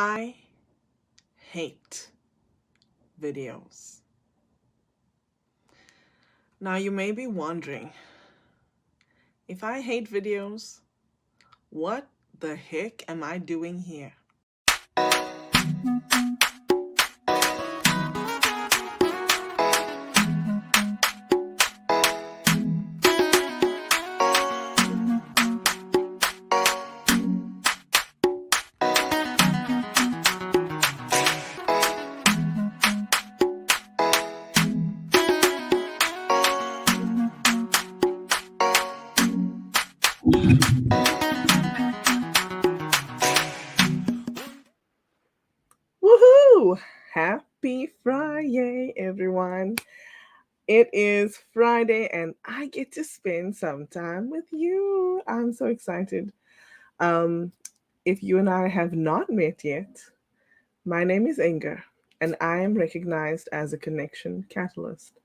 I hate videos. Now, you may be wondering, if I hate videos, what the heck am I doing here? Woohoo! Happy Friday, everyone. It is Friday and I get to spend some time with you. I'm so excited. Um, if you and I have not met yet, my name is Ingor and I am recognized as a connection catalyst.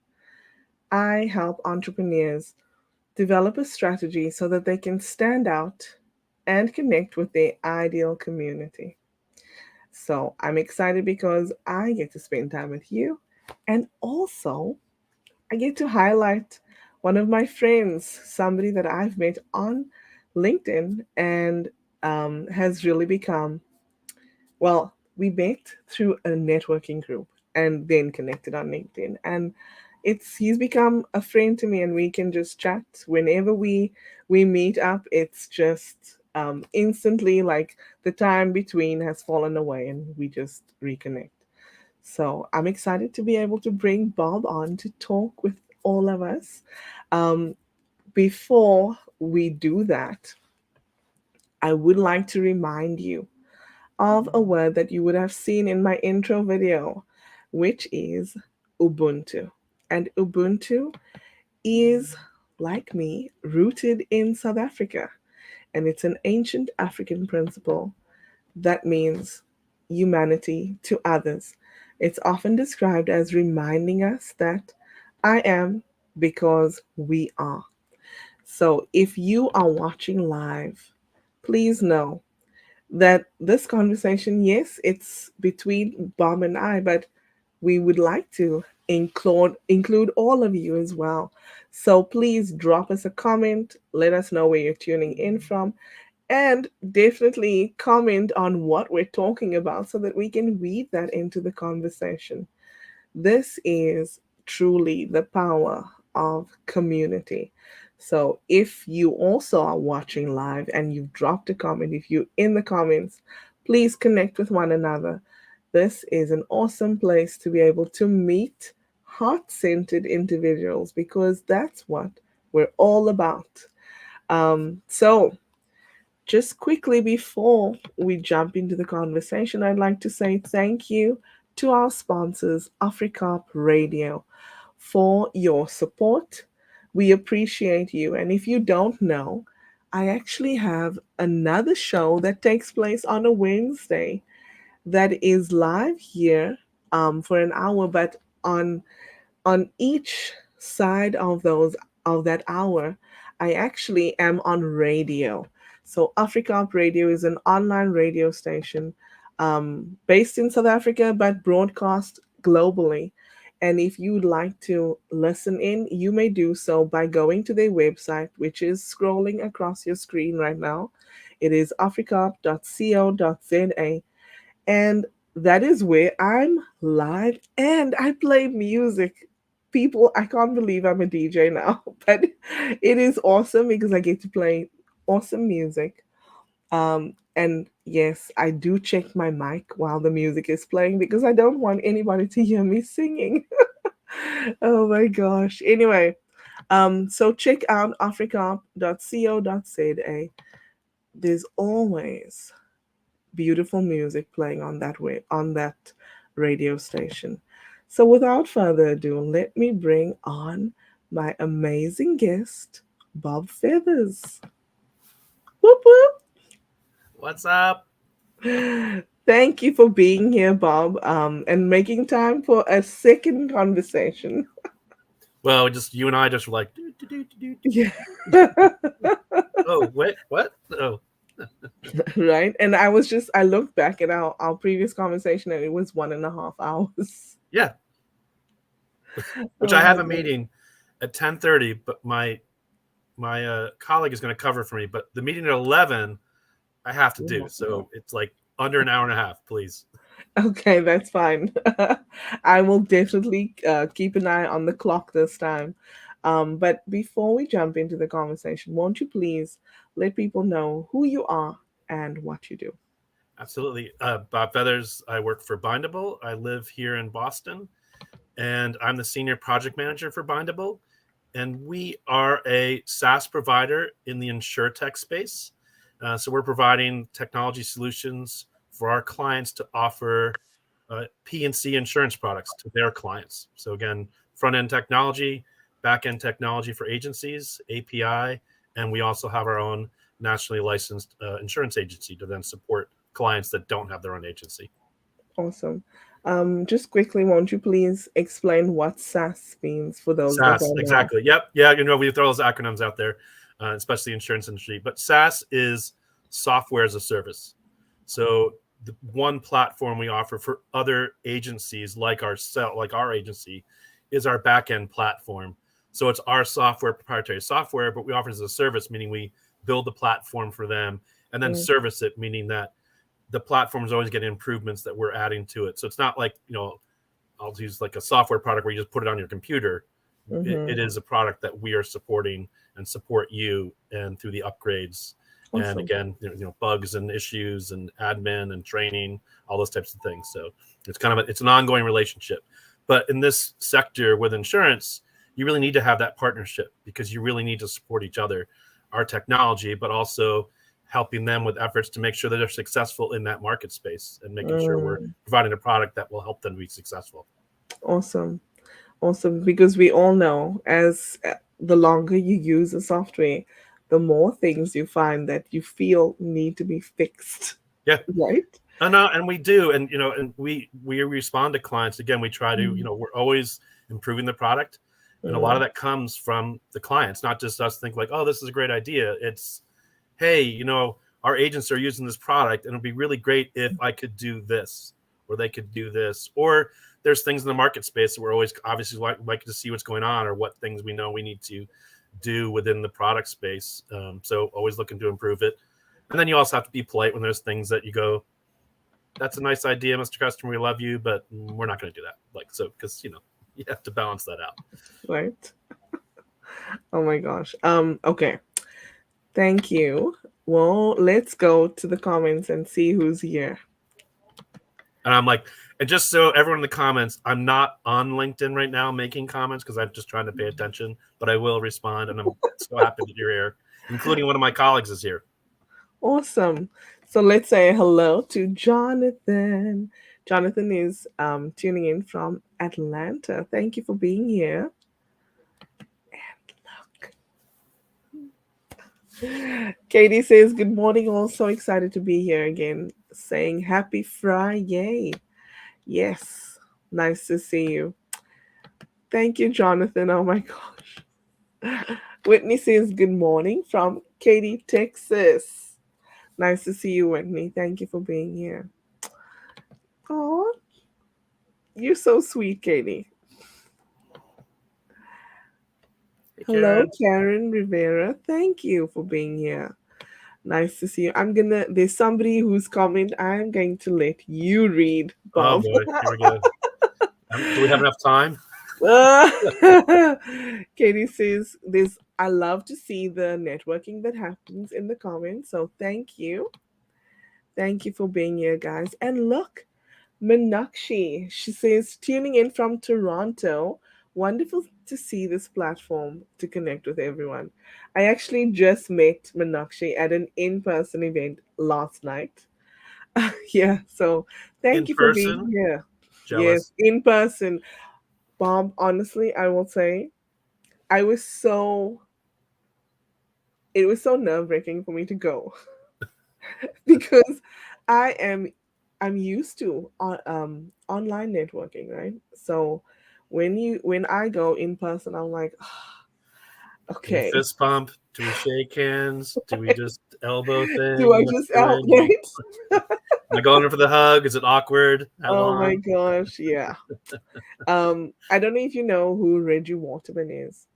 I help entrepreneurs develop a strategy so that they can stand out and connect with their ideal community. So I'm excited because I get to spend time with you, and also I get to highlight one of my friends, somebody that I've met on LinkedIn and has really become, well, we met through a networking group and then connected on LinkedIn. And he's become a friend to me, and we can just chat whenever we meet up. It's just instantly like the time between has fallen away and we just reconnect. So I'm excited to be able to bring Bob on to talk with all of us. Um, Before we do that, I would like to remind you of a word that you would have seen in my intro video, which is Ubuntu. And Ubuntu is, like me, rooted in South Africa. And it's an ancient African principle that means humanity to others. It's often described as reminding us that I am because we are. So if you are watching live, please know that this conversation, yes, it's between Bob and I, but we would like to include all of you as well. So please drop us a comment, let us know where you're tuning in from, and definitely comment on what we're talking about so that we can weave that into the conversation. This is truly the power of community. So if you also are watching live and you've dropped a comment, if you're in the comments, please connect with one another. This is an awesome place to be able to meet heart centered individuals because that's what we're all about. So, just quickly before we jump into the conversation, I'd like to say thank you to our sponsors, Africa Radio, for your support. We appreciate you. And if you don't know, I actually have another show that takes place on a Wednesday that is live here for an hour, but on each side of that hour, I actually am on radio. So Africa Up Radio is an online radio station based in South Africa but broadcast globally. And if you would like to listen in, you may do so by going to their website, which is scrolling across your screen right now. It is africa.co.za. And that is where I'm live and I play music. People, I can't believe I'm a DJ now, but it is awesome because I get to play awesome music. And yes, I do check my mic while the music is playing because I don't want anybody to hear me singing. Oh my gosh. Anyway, so check out africa.co.za. There's always beautiful music playing on that radio station. So without further ado, let me bring on my amazing guest, Bob Feathers. Whoop What's up? whoop. Thank you for being here, Bob, and making time for a second conversation. Well, just you and I just were like, "Do, do, do, do, do, Yeah. do." Oh, wait, what? Oh. Right? And I looked back at our previous conversation and it was 1.5 hours. Yeah, which Oh I my have a God. meeting at 10:30, but my colleague is going to cover for me. But the meeting at 11, I have to You do. have to go. So it's like under an hour and a half, please. Okay, that's fine. I will definitely keep an eye on the clock this time. But before we jump into the conversation, won't you please let people know who you are and what you do? Absolutely. Bob Feathers, I work for Bindable. I live here in Boston, and I'm the senior project manager for Bindable. And we are a SaaS provider in the insurtech space. So we're providing technology solutions for our clients to offer P&C insurance products to their clients. So again, front end technology, back end technology for agencies, API, and we also have our own nationally licensed insurance agency to then support clients that don't have their own agency. Awesome. Just quickly, won't you please explain what SaaS means for those that SaaS, don't know? exactly. Yep. Yeah, we throw those acronyms out there, especially the insurance industry. But SaaS is software as a service. So the one platform we offer for other agencies like our agency is our backend platform. So it's our software, proprietary software, but we offer it as a service, meaning we build the platform for them and then Mm, service it, meaning that the platform is always getting improvements that we're adding to it. So it's not like, I'll use like a software product where you just put it on your computer. It mm-hmm. is a product that we are supporting and support you and through the upgrades. And Awesome. again, bugs and issues and admin and training, all those types of things. So it's kind of it's an ongoing relationship. But in this sector with insurance, you really need to have that partnership because you really need to support each other, our technology, but also helping them with efforts to make sure that they're successful in that market space and making sure we're Mm, providing a product that will help them be successful. awesome. Awesome. Because we all know as the longer you use a software, the more things you find that you feel need to be fixed. Yeah. Right? No, and we do, and and we respond to clients. Again, we try to, Mm, we're always improving the product, and a lot of mm, that comes from the clients, not just us think like, oh, this is a great idea. It's, hey, our agents are using this product, and it'd be really great if I could do this, or they could do this, or there's things in the market space that we're always obviously like to see what's going on, or what things we know we need to do within the product space. So always looking to improve it, and then you also have to be polite when there's things that you go, that's a nice idea, Mr. Customer. We love you, but we're not going to do that. Like, so, because, you have to balance that out. right. Oh my gosh. Okay. Thank you. Well, let's go to the comments and see who's here. And I'm like, and just so everyone in the comments, I'm not on LinkedIn right now making comments because I'm just trying to pay attention, but I will respond. And I'm so happy that you're here, including one of my colleagues is here. Awesome. So let's say hello to Jonathan. Jonathan is tuning in from Atlanta. Thank you for being here. Katie says, good morning. All so excited to be here again. Saying happy Friday. Yes. Nice to see you. Thank you, Jonathan. Oh my gosh. Whitney says, good morning from Katy, Texas. Nice to see you, Whitney. Thank you for being here. Oh, you're so sweet, Katie. Hey, Hello, Karen. Karen Rivera. Thank you for being here. Nice to see you. There's somebody who's comment. I'm going to let you read, Oh, Bob. boy. Here we go. Do we have enough time? Katie says, "This I love to see the networking that happens in the comments. So thank you for being here, guys. And look, Meenakshi, she says, tuning in from Toronto. Wonderful to see this platform to connect with everyone. I actually just met Meenakshi at an in-person event last night. Yeah, so thank In you for being person? here. Yes, Jealous. in person. Bob, honestly, I will say I was so it was so nerve-wracking for me to go because I am I'm used to online networking, right? So when I go in person, I'm like, And you okay, fist pump. Do we shake hands? Do we just elbow Do thing? I What's just out doing? right? Am I going in for the hug? Is it awkward? How Oh my long? gosh, yeah. I don't know if you know who Reggie Waterman is.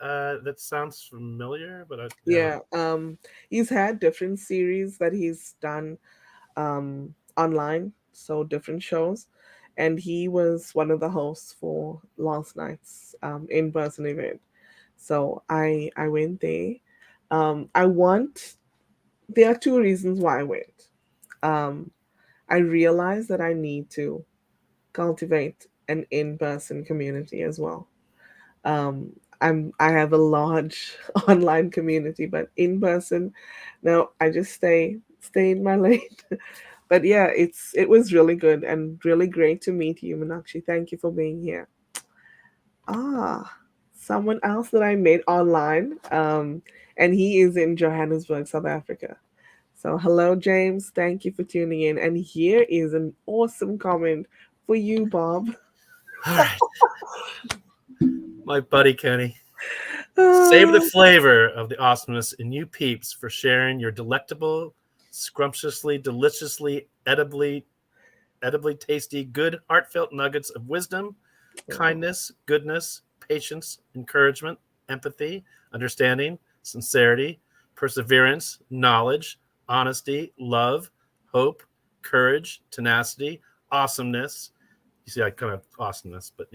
That sounds familiar, but I no. Yeah, he's had different series that he's done online, so different shows, and he was one of the hosts for last night's in-person event. So I went there. I want There are two reasons why I went. Um, I realized that I need to cultivate an in-person community as well. I have a large online community, but in person, no, I just stay in my lane. But yeah, it was really good and really great to meet you, Meenakshi. Thank you for being here. Ah, someone else that I met online, and he is in Johannesburg, South Africa. So hello, James. Thank you for tuning in. And here is an awesome comment for you, Bob. All right, my buddy Kenny. Save the Ah, flavor of the awesomeness in you peeps for sharing your delectable, scrumptiously, deliciously, edibly tasty, good, heartfelt nuggets of wisdom, kindness, goodness, patience, encouragement, empathy, understanding, sincerity, perseverance, knowledge, honesty, love, hope, courage, tenacity, awesomeness. You see, I kind of awesomeness, but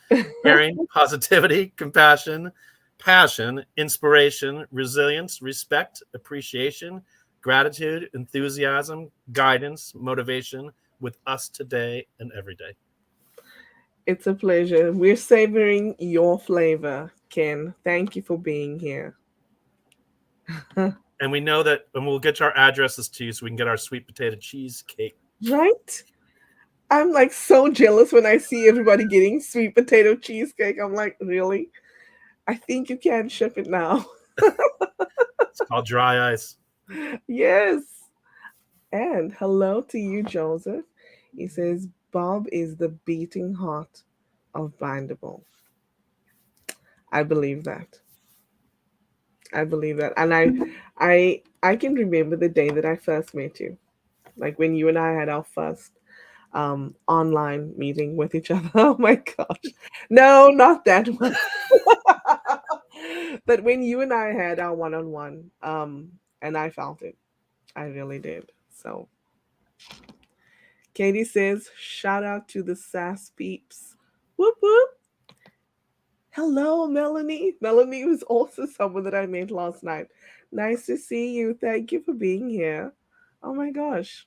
hey, caring, positivity, compassion, passion, inspiration, resilience, respect, appreciation, gratitude, enthusiasm, guidance, motivation with us today and every day. it's a pleasure. We're savoring your flavor, Ken. Thank you for being here. And we know that, and we'll get our addresses to you so we can get our sweet potato cheesecake. Right? I'm like so jealous when I see everybody getting sweet potato cheesecake. I'm like, really? I think you can ship it now. It's called dry ice. Yes. And hello to you, Joseph. He says, Bob is the beating heart of Bindable. I believe that. I believe that. And I can remember the day that I first met you. Like when you and I had our first online meeting with each other. Oh my gosh. No, not that one. But when you and I had our one-on-one, and I felt it. I really did. So Katie says, shout out to the SAS peeps. Whoop whoop. Hello, Melanie. Melanie was also someone that I met last night. Nice to see you. Thank you for being here. Oh my gosh.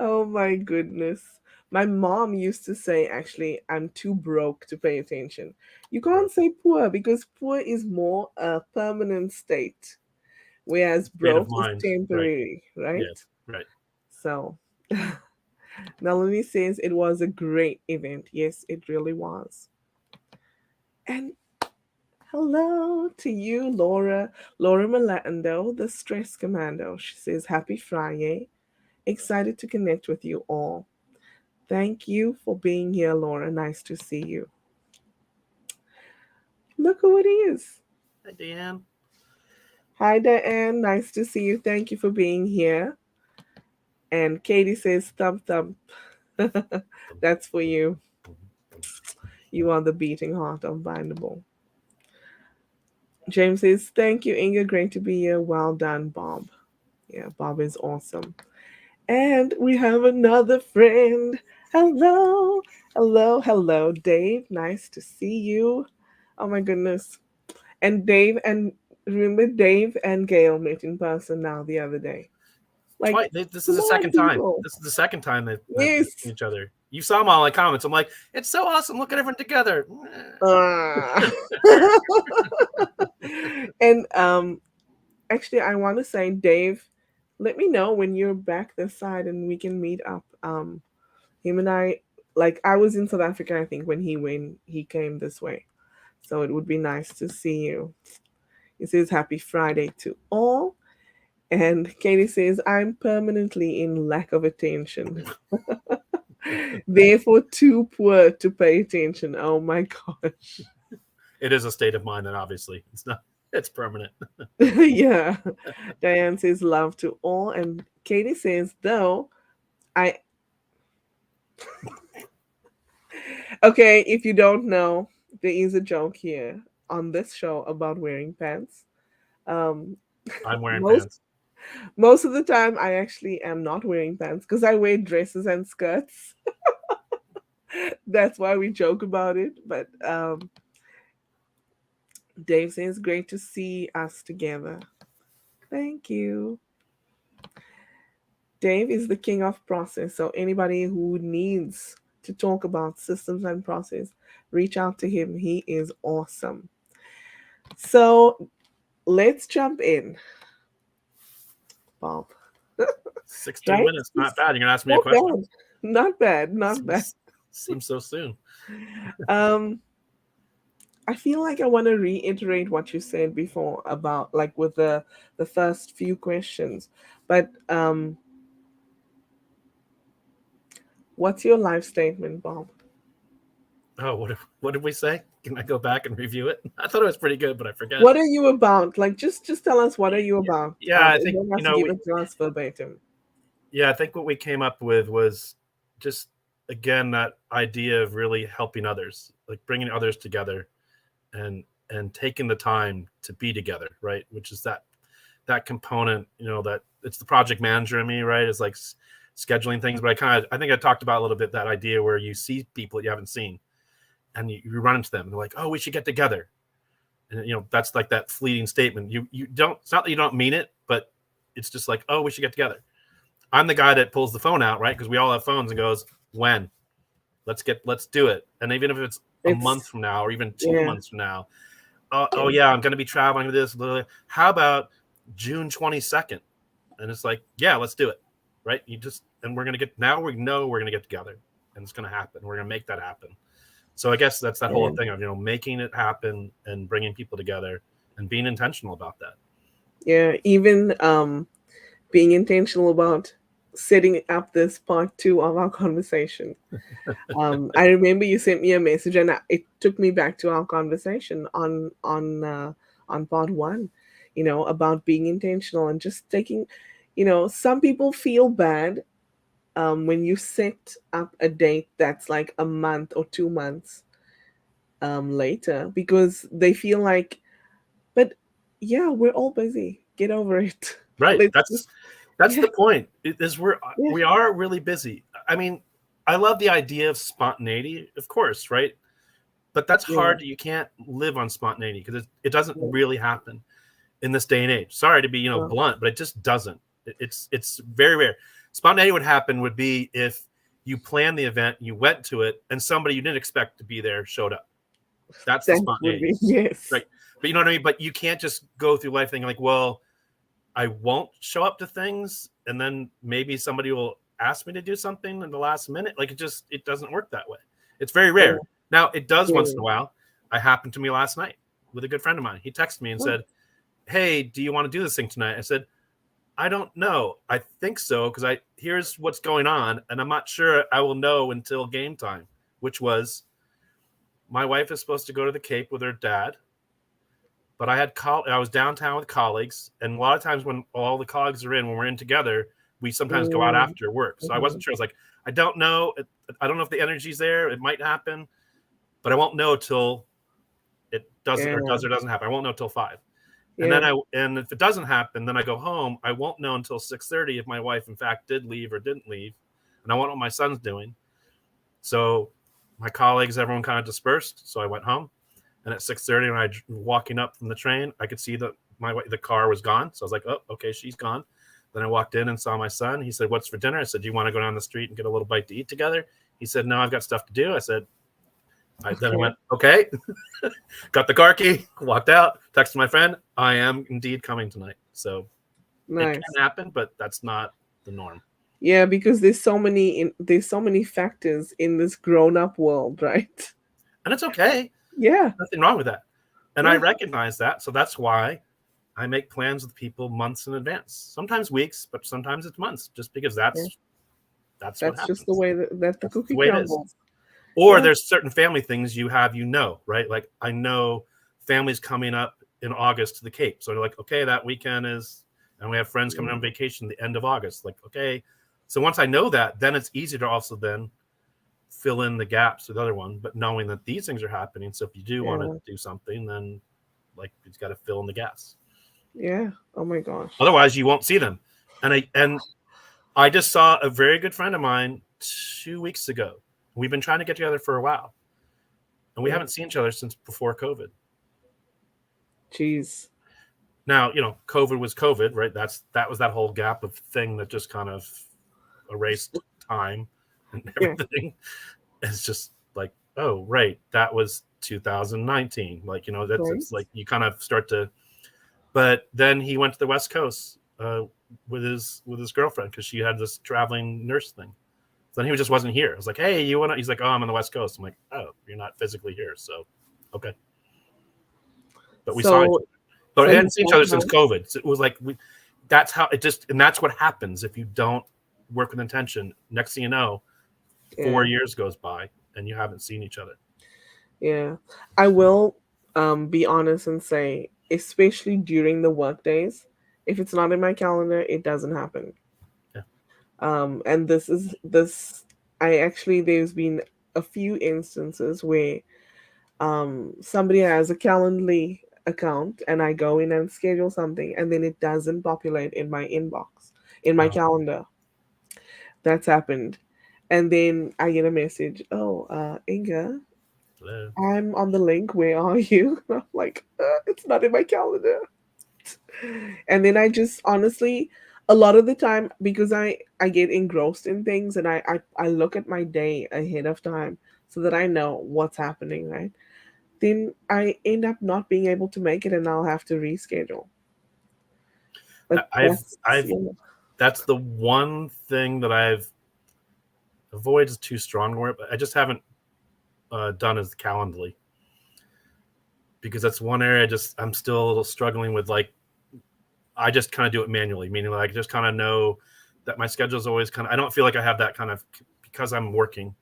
Oh my goodness. My mom used to say, actually, I'm too broke to pay attention. You can't say poor because poor is more a permanent state, whereas State of broke is mind. Right. temporary, right? Yes. Right. So, Melanie says it was a great event. Yes, it really was. And hello to you, Laura. Laura Melando, the stress commando. She says, Happy Friday. Excited to connect with you all. Thank you for being here, Laura. Nice to see you. Look who it is. Hi, Dan. Hi, Diane. Nice to see you. Thank you for being here. And Katie says, thump, thump. That's for you. You are the beating heart of Bindable. James says, thank you, Inga. Great to be here. Well done, Bob. Yeah, Bob is awesome. And we have another friend. Hello, hello, hello, Dave. Nice to see you. Oh my goodness. And Dave and remember Dave and Gail met in person now the other day. Like, Twice. This is come the on, second time. people. This is the second time they've Yes. seen each other. You saw them all in comments. I'm like, it's so awesome. Look at everyone together. Ah. And actually I want to say, Dave, let me know when you're back this side and we can meet up. Him and I, like, I was in South Africa, I think, when he came this way. So it would be nice to see you. He says happy Friday to all. And Katie says, I'm permanently in lack of attention. Therefore, too poor to pay attention. Oh my gosh. It is a state of mind, and obviously it's not. It's permanent. Yeah. Diane says love to all. And Katie says, though, I. Okay, if you don't know, there is a joke here on this show about wearing pants. Um, I'm wearing most pants. most of the time, I actually am not wearing pants because I wear dresses and skirts. That's why we joke about it. But Dave says, great to see us together. Thank you. Dave is the king of process. So anybody who needs to talk about systems and process, reach out to him. He is awesome. So let's jump in, Bob. 16 Right? minutes, not bad. You're gonna ask me a Not question? bad. Not bad. Not bad. Seems so soon. Um, I feel like I want to reiterate what you said before about like with the first few questions. But what's your life statement, Bob? Oh, what did we say? Can I go back and review it? I thought it was pretty good, but I forget. What are you about? Like just tell us what are you about? Yeah, I You think don't have to give it to us verbatim. I think what we came up with was just again that idea of really helping others, like bringing others together, and taking the time to be together, right? Which is that component, that it's the project manager in me, right? Is like scheduling things, but I think I talked about a little bit that idea where you see people that you haven't seen, and you run into them, and they're like, oh, we should get together, and that's like that fleeting statement. You don't. It's not that you don't mean it, but it's just like, oh, we should get together. I'm the guy that pulls the phone out, right? Because we all have phones and goes, when? Let's do it. And even if it's a month It's from now or even 2 yeah. months from now, oh yeah, I'm going to be traveling to this. How about June 22nd? And it's like, yeah, let's do it, right? And we're going to now we know we're going to get together, and it's going to happen. We're going to make that happen. So I guess that's that whole Yeah. thing of making it happen and bringing people together and being intentional about that. Yeah. Even being intentional about setting up this part two of our conversation. I remember you sent me a message, and it took me back to our conversation on part one. About being intentional and just taking. Some people feel bad when you set up a date that's like a month or 2 months later because they feel like, but yeah, we're all busy. Get over it. Right. Let's That's just, that's yeah, the point. yeah, We are really busy. I mean, I love the idea of spontaneity, of course, right? But that's yeah, hard. You can't live on spontaneity because it doesn't yeah, really happen in this day and age. Sorry to be well, blunt, but it just doesn't. It's very rare. Spontaneity would be if you planned the event, you went to it, and somebody you didn't expect to be there showed up. That's the that would spontaneity, be yes. right? But you know what I mean. But you can't just go through life thinking like, well, I won't show up to things, and then maybe somebody will ask me to do something in the last minute. Like it doesn't work that way. It's very Yeah, rare. Now it does once in yeah. a while. It happened to me last night with a good friend of mine. He texted me and Oh, said, "Hey, do you want to do this thing tonight?" I said, "I don't know. I think so because here's what's going on, and I'm not sure I will know until game time." Which was my wife is supposed to go to the Cape with her dad, but I was downtown with colleagues, and a lot of times when all the colleagues are when we're in together, we sometimes go out mm, after work. So I mhm. wasn't sure. I was like, I don't know. I don't know if the energy's there. It might happen, but I won't know till it does or Yeah, doesn't happen. I won't know till 5. yeah, And if it doesn't happen, then I go home. I won't know until 6:30 if my wife in fact did leave or didn't leave, and I won't know what my son's doing. So my colleagues, everyone kind of dispersed. So I went home, and at 6:30, when I was walking up from the train, I could see that the car was gone. So I was like, oh, okay, she's gone. Then I walked in and saw my son. He said, "What's for dinner?" I said, "Do you want to go down the street and get a little bite to eat together?" He said, "No, I've got stuff to do." I said, then I okay, went, okay, got the car key, walked out, texted my friend, I am indeed coming tonight. So it nice. can happen, but that's not the norm. Yeah, because there's so many factors in this grown-up world, right? And it's okay. Yeah, Nothing wrong with that. And I yeah, recognize that. So that's why I make plans with people months in advance, sometimes weeks, but sometimes it's months, just because yeah. that's what That's just the happens. way that the That's the cookie way it is. crumbles. Or Yeah. there's certain family things you have, right? Like I know families coming up in August to the Cape. So they're like, okay, that weekend is, and we have friends coming on vacation the end of August. Like, okay. So once I know that, then it's easier to also then fill in the gaps with the other one, but knowing that these things are happening. So if you do want to do something, then like it's got to fill in the gaps. Yeah. Oh my gosh. Otherwise you won't see them. And I just saw a very good friend of mine 2 weeks ago. We've been trying to get together for a while, and we haven't seen each other since before COVID. Jeez. Now, COVID was COVID, right? That was that whole gap of thing that just kind of erased time and everything. It's just like, oh, right, that was 2019. Like, that's it's like you kind of start to. But then he went to the West Coast with his girlfriend because she had this traveling nurse thing. Then he just wasn't here. I was like, hey, you want to? He's like, oh, I'm on the West Coast. I'm like, oh, you're not physically here. So, okay. But we saw each other. But we hadn't seen each other since COVID. So it was like, that's how it just, and that's what happens if you don't work with intention. Next thing you know, 4 years goes by and you haven't seen each other. Yeah. I will be honest and say, especially during the work days, if it's not in my calendar, it doesn't happen. And there's been a few instances where somebody has a Calendly account and I go in and schedule something and then it doesn't populate in my inbox, in my calendar. That's happened. And then I get a message, Inga, hello, I'm on the link, where are you? I'm like, it's not in my calendar. And then I just honestly, a lot of the time, because I get engrossed in things and I look at my day ahead of time so that I know what's happening, right? Then I end up not being able to make it and I'll have to reschedule. But that's the one thing that I've avoid is too strong a word, but I just haven't done is the Calendly, because that's one area I'm still a little struggling with. Like, I just kind of do it manually, meaning like I just kind of know that my schedule is always I don't feel like I have that kind of, because I'm working.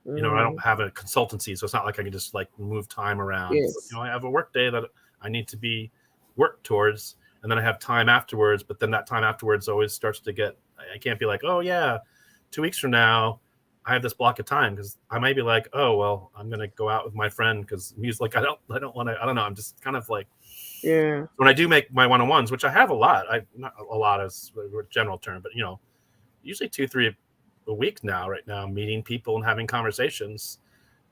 I don't have a consultancy, so it's not like I can just like move time around. Yes. I have a work day that I need to be worked towards, and then I have time afterwards. But then that time afterwards always starts to get. I can't be like, oh yeah, 2 weeks from now, I have this block of time, because I might be like, oh well, I'm gonna go out with my friend because he's like, I don't want to. I don't know. I'm just kind of like, when I do make my one-on-ones, which I have a lot. Not a lot as a general term, but usually 2-3 a week now. Right now, meeting people and having conversations,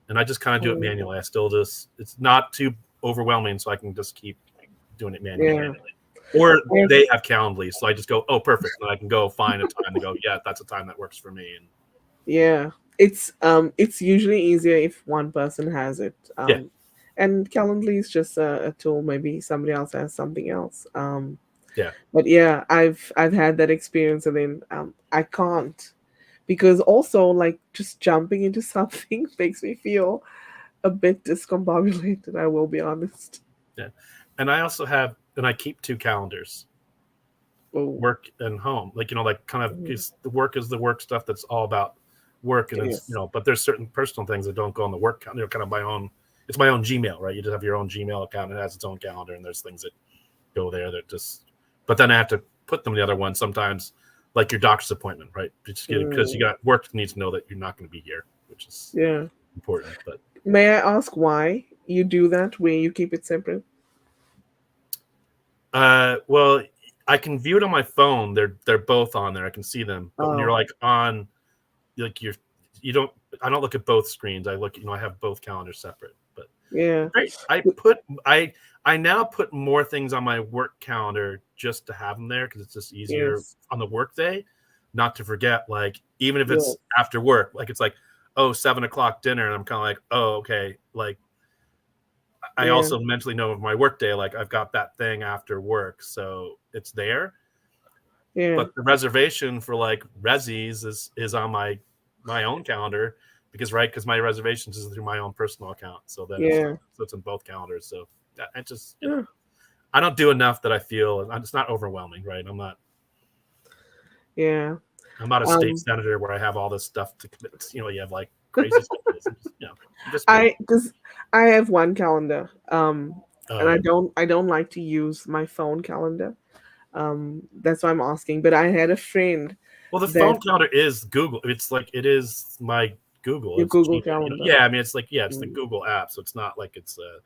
and I just kind of do it manually. I still just, it's not too overwhelming, so I can just keep doing it manually. Or they have Calendly, so I just go, oh, perfect, and I can go find a time to go, yeah, that's a time that works for me. And it's usually easier if one person has it. And Calendly is just a tool. Maybe somebody else has something else. But yeah, I've had that experience, and then I can't, because also like just jumping into something makes me feel a bit discombobulated. I will be honest. Yeah, and I also have, and I keep 2 calendars, work and home. Like like kind of, the work is the work stuff that's all about work, and it's but there's certain personal things that don't go on the work calendar. Kind of my own. It's my own Gmail, right? You just have your own Gmail account, and it has its own calendar, and there's things that go there that just. But then I have to put them in the other one sometimes, like your doctor's appointment, right? Because you got work needs to know that you're not going to be here, which is important. But may I ask why you do that? Where you keep it separate? Well, I can view it on my phone. They're both on there. I can see them. But when you're like on, like you don't. I don't look at both screens. I look. I have both calendars separate. But great. I now put more things on my work calendar just to have them there, because it's just easier on the work day, not to forget. Like, even if it's after work, like it's like, oh, 7:00 dinner, and I'm kind of like, oh, okay. Like, I also mentally know of my work day, like I've got that thing after work, so it's there. But the reservation for like Resi's is on my own calendar, because my reservations is through my own personal account. So then it's in both calendars. So I just I don't do enough that I feel it's not overwhelming, right? I'm not. Yeah, I'm not a state Um, senator where I have all this stuff to commit. You have like crazy stuff. I'm just me. because I have one calendar, Oh and I yeah. don't like to use my phone calendar. That's why I'm asking. But I had a friend Well, the that phone calendar is Google. It's like it is my Google. your It's Google Gmail. Calendar. Yeah. I mean, it's like it's the Mm, Google app, so it's not like it's a.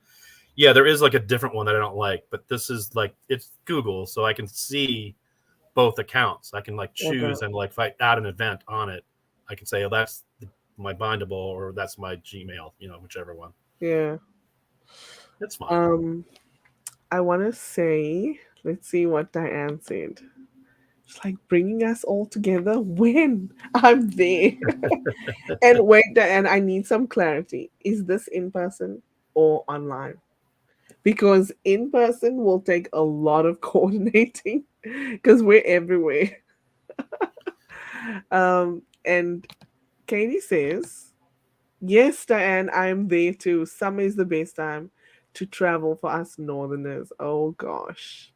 Yeah, there is like a different one that I don't like, but this is like it's Google, so I can see both accounts. I can like okay. choose and like if I add an event on it, I can say, oh, that's my Bindable or that's my Gmail. Whichever one. Yeah. It's fine. Um, I want to say, let's see what Diane said. It's like bringing us all together when I'm there. And wait, Diane, I need some clarity. Is this in person or online? Because in person will take a lot of coordinating because we're everywhere. And Katie says, yes, Diane, I'm there too. Summer is the best time to travel for us northerners. Oh gosh.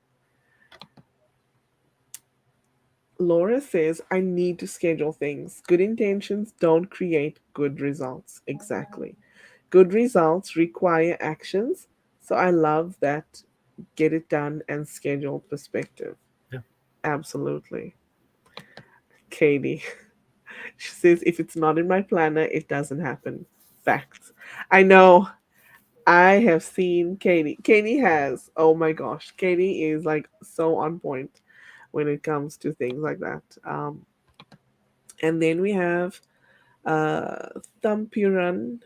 Laura says, I need to schedule things. Good intentions don't create good results. Exactly. Good results require actions. So I love that get it done and schedule perspective. Yeah. Absolutely. Katie. She says, if it's not in my planner, it doesn't happen. Facts. I know. I have seen Katie. Katie has, oh my gosh, Katie is like so on point when it comes to things like that. And then we have Thampuran.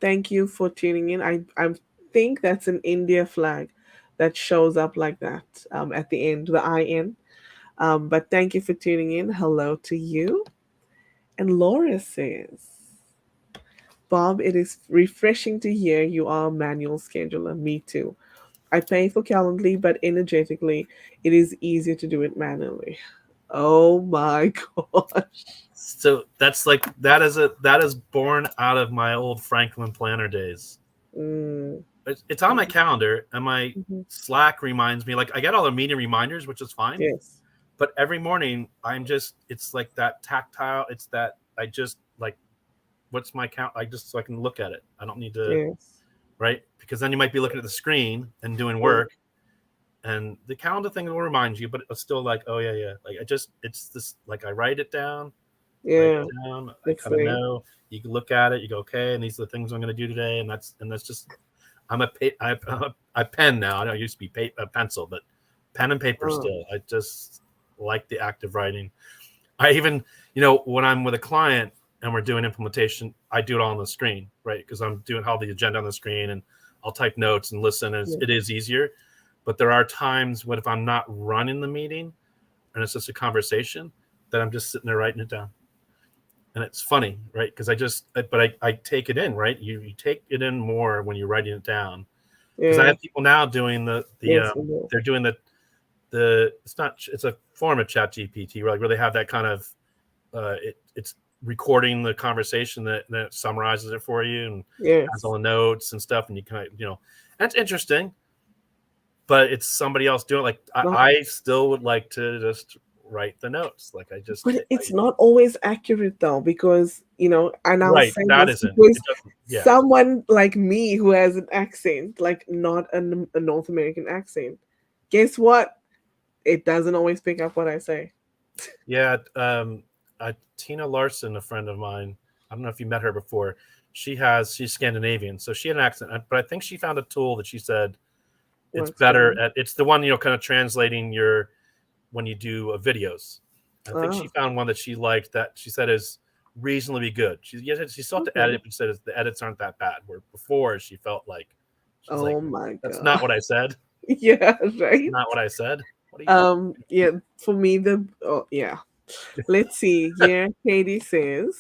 Thank you for tuning in. I think that's an India flag that shows up like that at the end, the IN. But thank you for tuning in. Hello to you. And Laura says, Bob, it is refreshing to hear you are a manual scheduler. Me too. I pay for Calendly, but energetically, it is easier to do it manually. Oh my gosh. So that's like that is born out of my old Franklin Planner days. Mm, It's on my calendar, and my mhm. Slack reminds me. Like I get all the meeting reminders, which is fine. Yes. But every morning, it's like that tactile. It's that I just like what's my count? I just so I can look at it. I don't need to Yes. right because then you might be looking at the screen and doing Yeah. work, and the calendar thing will remind you. But it's still like, oh yeah. Like it's this like I write Yeah. it down. I Let's kind of see. know. You can look at it. You go, okay, and these are the things I'm going to do today, and that's just. I pen now. I don't used to be a pencil, but pen and paper Oh, still. I just like the act of writing. I even, when I'm with a client and we're doing implementation, I do it all on the screen, right? Because I'm doing all the agenda on the screen and I'll type notes and listen. And yeah. it is easier. But there are times when if I'm not running the meeting and it's just a conversation, that I'm just sitting there writing it down. And it's funny, right? Because I take it in, right? You take it in more when you're writing it down. Because I Yeah. have people now doing Yes, we do. they're doing it's a form of chat GPT, right? Where they have that kind of it's recording the conversation that summarizes it for you and has all Yes. the notes and stuff, and you kind of that's interesting, but it's somebody else doing it. Like Not, I still would like to just write the notes, like but it's not always accurate though, because and I'll right say that this isn't because it doesn't yeah someone like me who has an accent, like not a North American accent, guess what? It doesn't always pick up what I say. yeah Tina Larson, a friend of mine, I don't know if you met her before. She's Scandinavian, so she had an accent, but I think she found a tool that she said it's Works for better me. at it's the one kind of translating your when you do videos. I think she Ah, found one that she liked that she said is reasonably good. She still have to okay. edit, but she said the edits aren't that bad. Where before she felt like she's like, Oh my that's god. not what I said. Yeah, That's right. not what I said. What are you talking? Yeah, for me yeah. Let's see. Here, Katie says,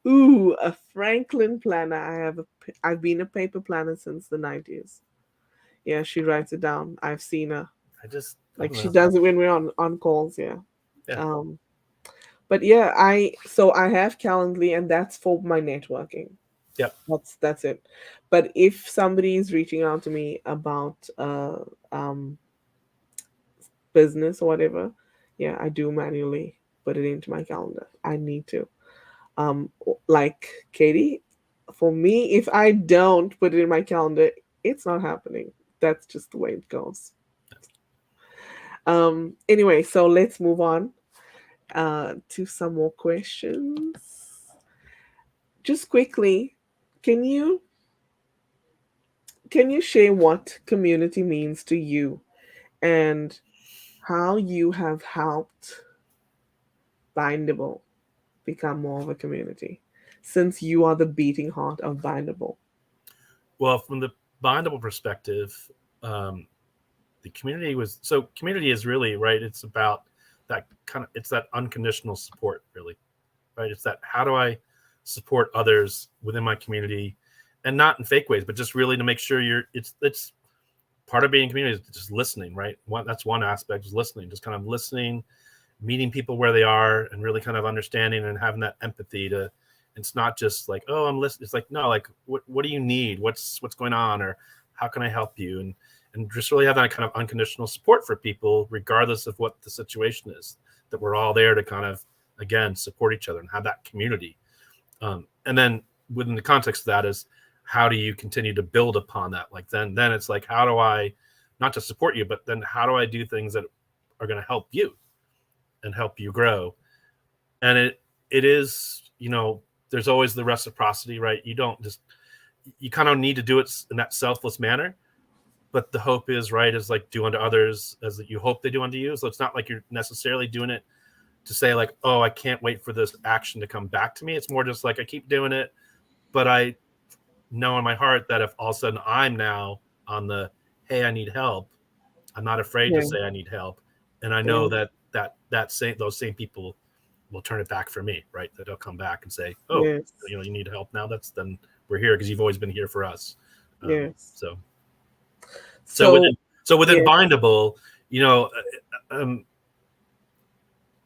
"Ooh, a Franklin planner. I've been a paper planner since the 90s." Yeah, she writes it down. I've seen her. I Like don't she know. does it when we're on calls. Yeah. Yeah. Um, but yeah, I have Calendly, and that's for my networking. Yep. That's it. But if somebody is reaching out to me about um business or whatever, yeah, I do manually. put it into my calendar. I need to. Like Katie, for me, if I don't put it in my calendar, it's not happening. That's just the way it goes. Anyway, so let's move on to some more questions. Just quickly, can you share what community means to you and how you have helped Bindable become more of a community, since you are the beating heart of Bindable? Well, from the Bindable perspective, the community community is really, right, it's about it's that unconditional support, really, right? It's that, how do I support others within my community, and not in fake ways, but just really to make sure it's part of being a community is just listening, right? That's one aspect, is listening, just kind of listening, meeting people where they are, and really kind of understanding and having that empathy to. It's not just like, oh, I'm listening. It's like, no, like, what do you need? What's going on, or how can I help you? And just really have that kind of unconditional support for people, regardless of what the situation is. That we're all there to kind of, again, support each other and have that community. And then within the context of that is, how do you continue to build upon that? Like then it's like, how do I not just support you, but then how do I do things that are going to help you and help you grow? And it is, there's always the reciprocity, right? You kind of need to do it in that selfless manner. But the hope is, right, is like, do unto others as you hope they do unto you. So it's not like you're necessarily doing it to say like, oh, I can't wait for this action to come back to me. It's more just like, I keep doing it, but I know in my heart that if all of a sudden I'm now on the, hey, I need help, I'm not afraid to say I need help. And I know that those same people will turn it back for me, right? That they'll come back and say, oh, you need help now. Then we're here because you've always been here for us. So within Bindable,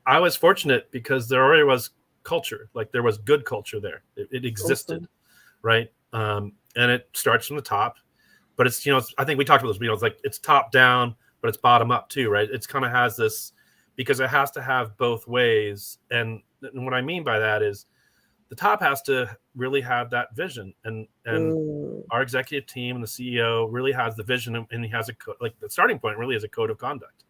I was fortunate because there already was culture. Like, there was good culture there. It existed, awesome. Right? And it starts from the top, but it's, I think we talked about this, it's like, it's top down, but it's bottom up too, right? It's kind of has this, because it has to have both ways. And what I mean by that is, the top has to really have that vision, and our executive team and the CEO really has the vision, and he has the starting point really is a code of conduct,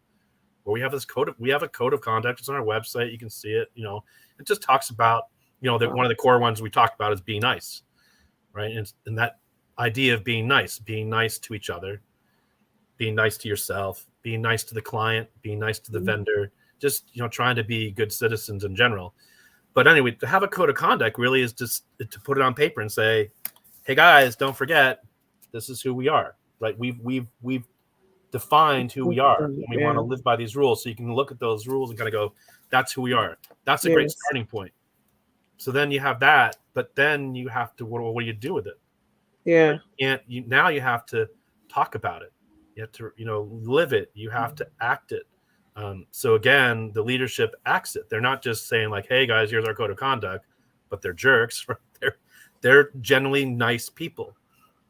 where we have a code of conduct. It's on our website. You can see it. It just talks about, one of the core ones we talked about is be nice, right? And that idea of being nice to each other, being nice to yourself, being nice to the client, being nice to the vendor, just, trying to be good citizens in general. But anyway, to have a code of conduct really is just to put it on paper and say, hey guys, don't forget, this is who we are, right? We've defined who we are, and we want to live by these rules. So you can look at those rules and kind of go, that's who we are. That's a great starting point. So then you have that, but then you have to, what do you do with it? Yeah. Now you have to talk about it. You have to, live it. You have to act it. So again, the leadership acts it. They're not just saying like, hey guys, here's our code of conduct, but they're jerks. Right? They're generally nice people,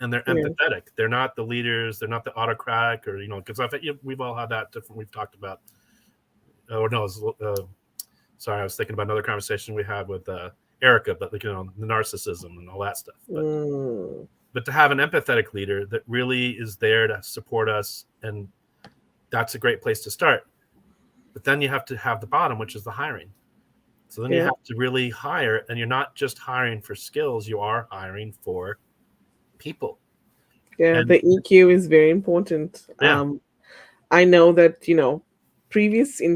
and they're empathetic. They're not the leaders. They're not the autocratic, or, because we've all had that different. We've talked about, sorry, I was thinking about another conversation we had with Erica, but the narcissism and all that stuff. But to have an empathetic leader that really is there to support us, and that's a great place to start. But then you have to have the bottom, which is the hiring. So then you have to really hire, and you're not just hiring for skills, you are hiring for people. Yeah, the EQ is very important. I know that, in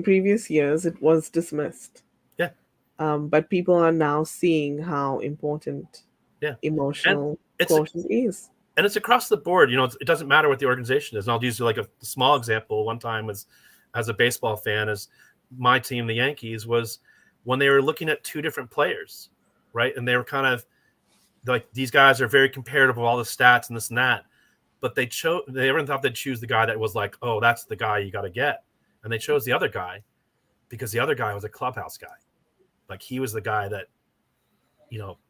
previous years it was dismissed. Yeah. But people are now seeing how important emotional quotient is. And it's across the board. It doesn't matter what the organization is. And I'll use like a small example. One time as a baseball fan, as my team, the Yankees, was when they were looking at two different players, right? And they were kind of like, these guys are very comparable, all the stats and this and that. But everyone thought they'd choose the guy that was like, oh, that's the guy you got to get. And they chose the other guy because the other guy was a clubhouse guy. Like, he was the guy that,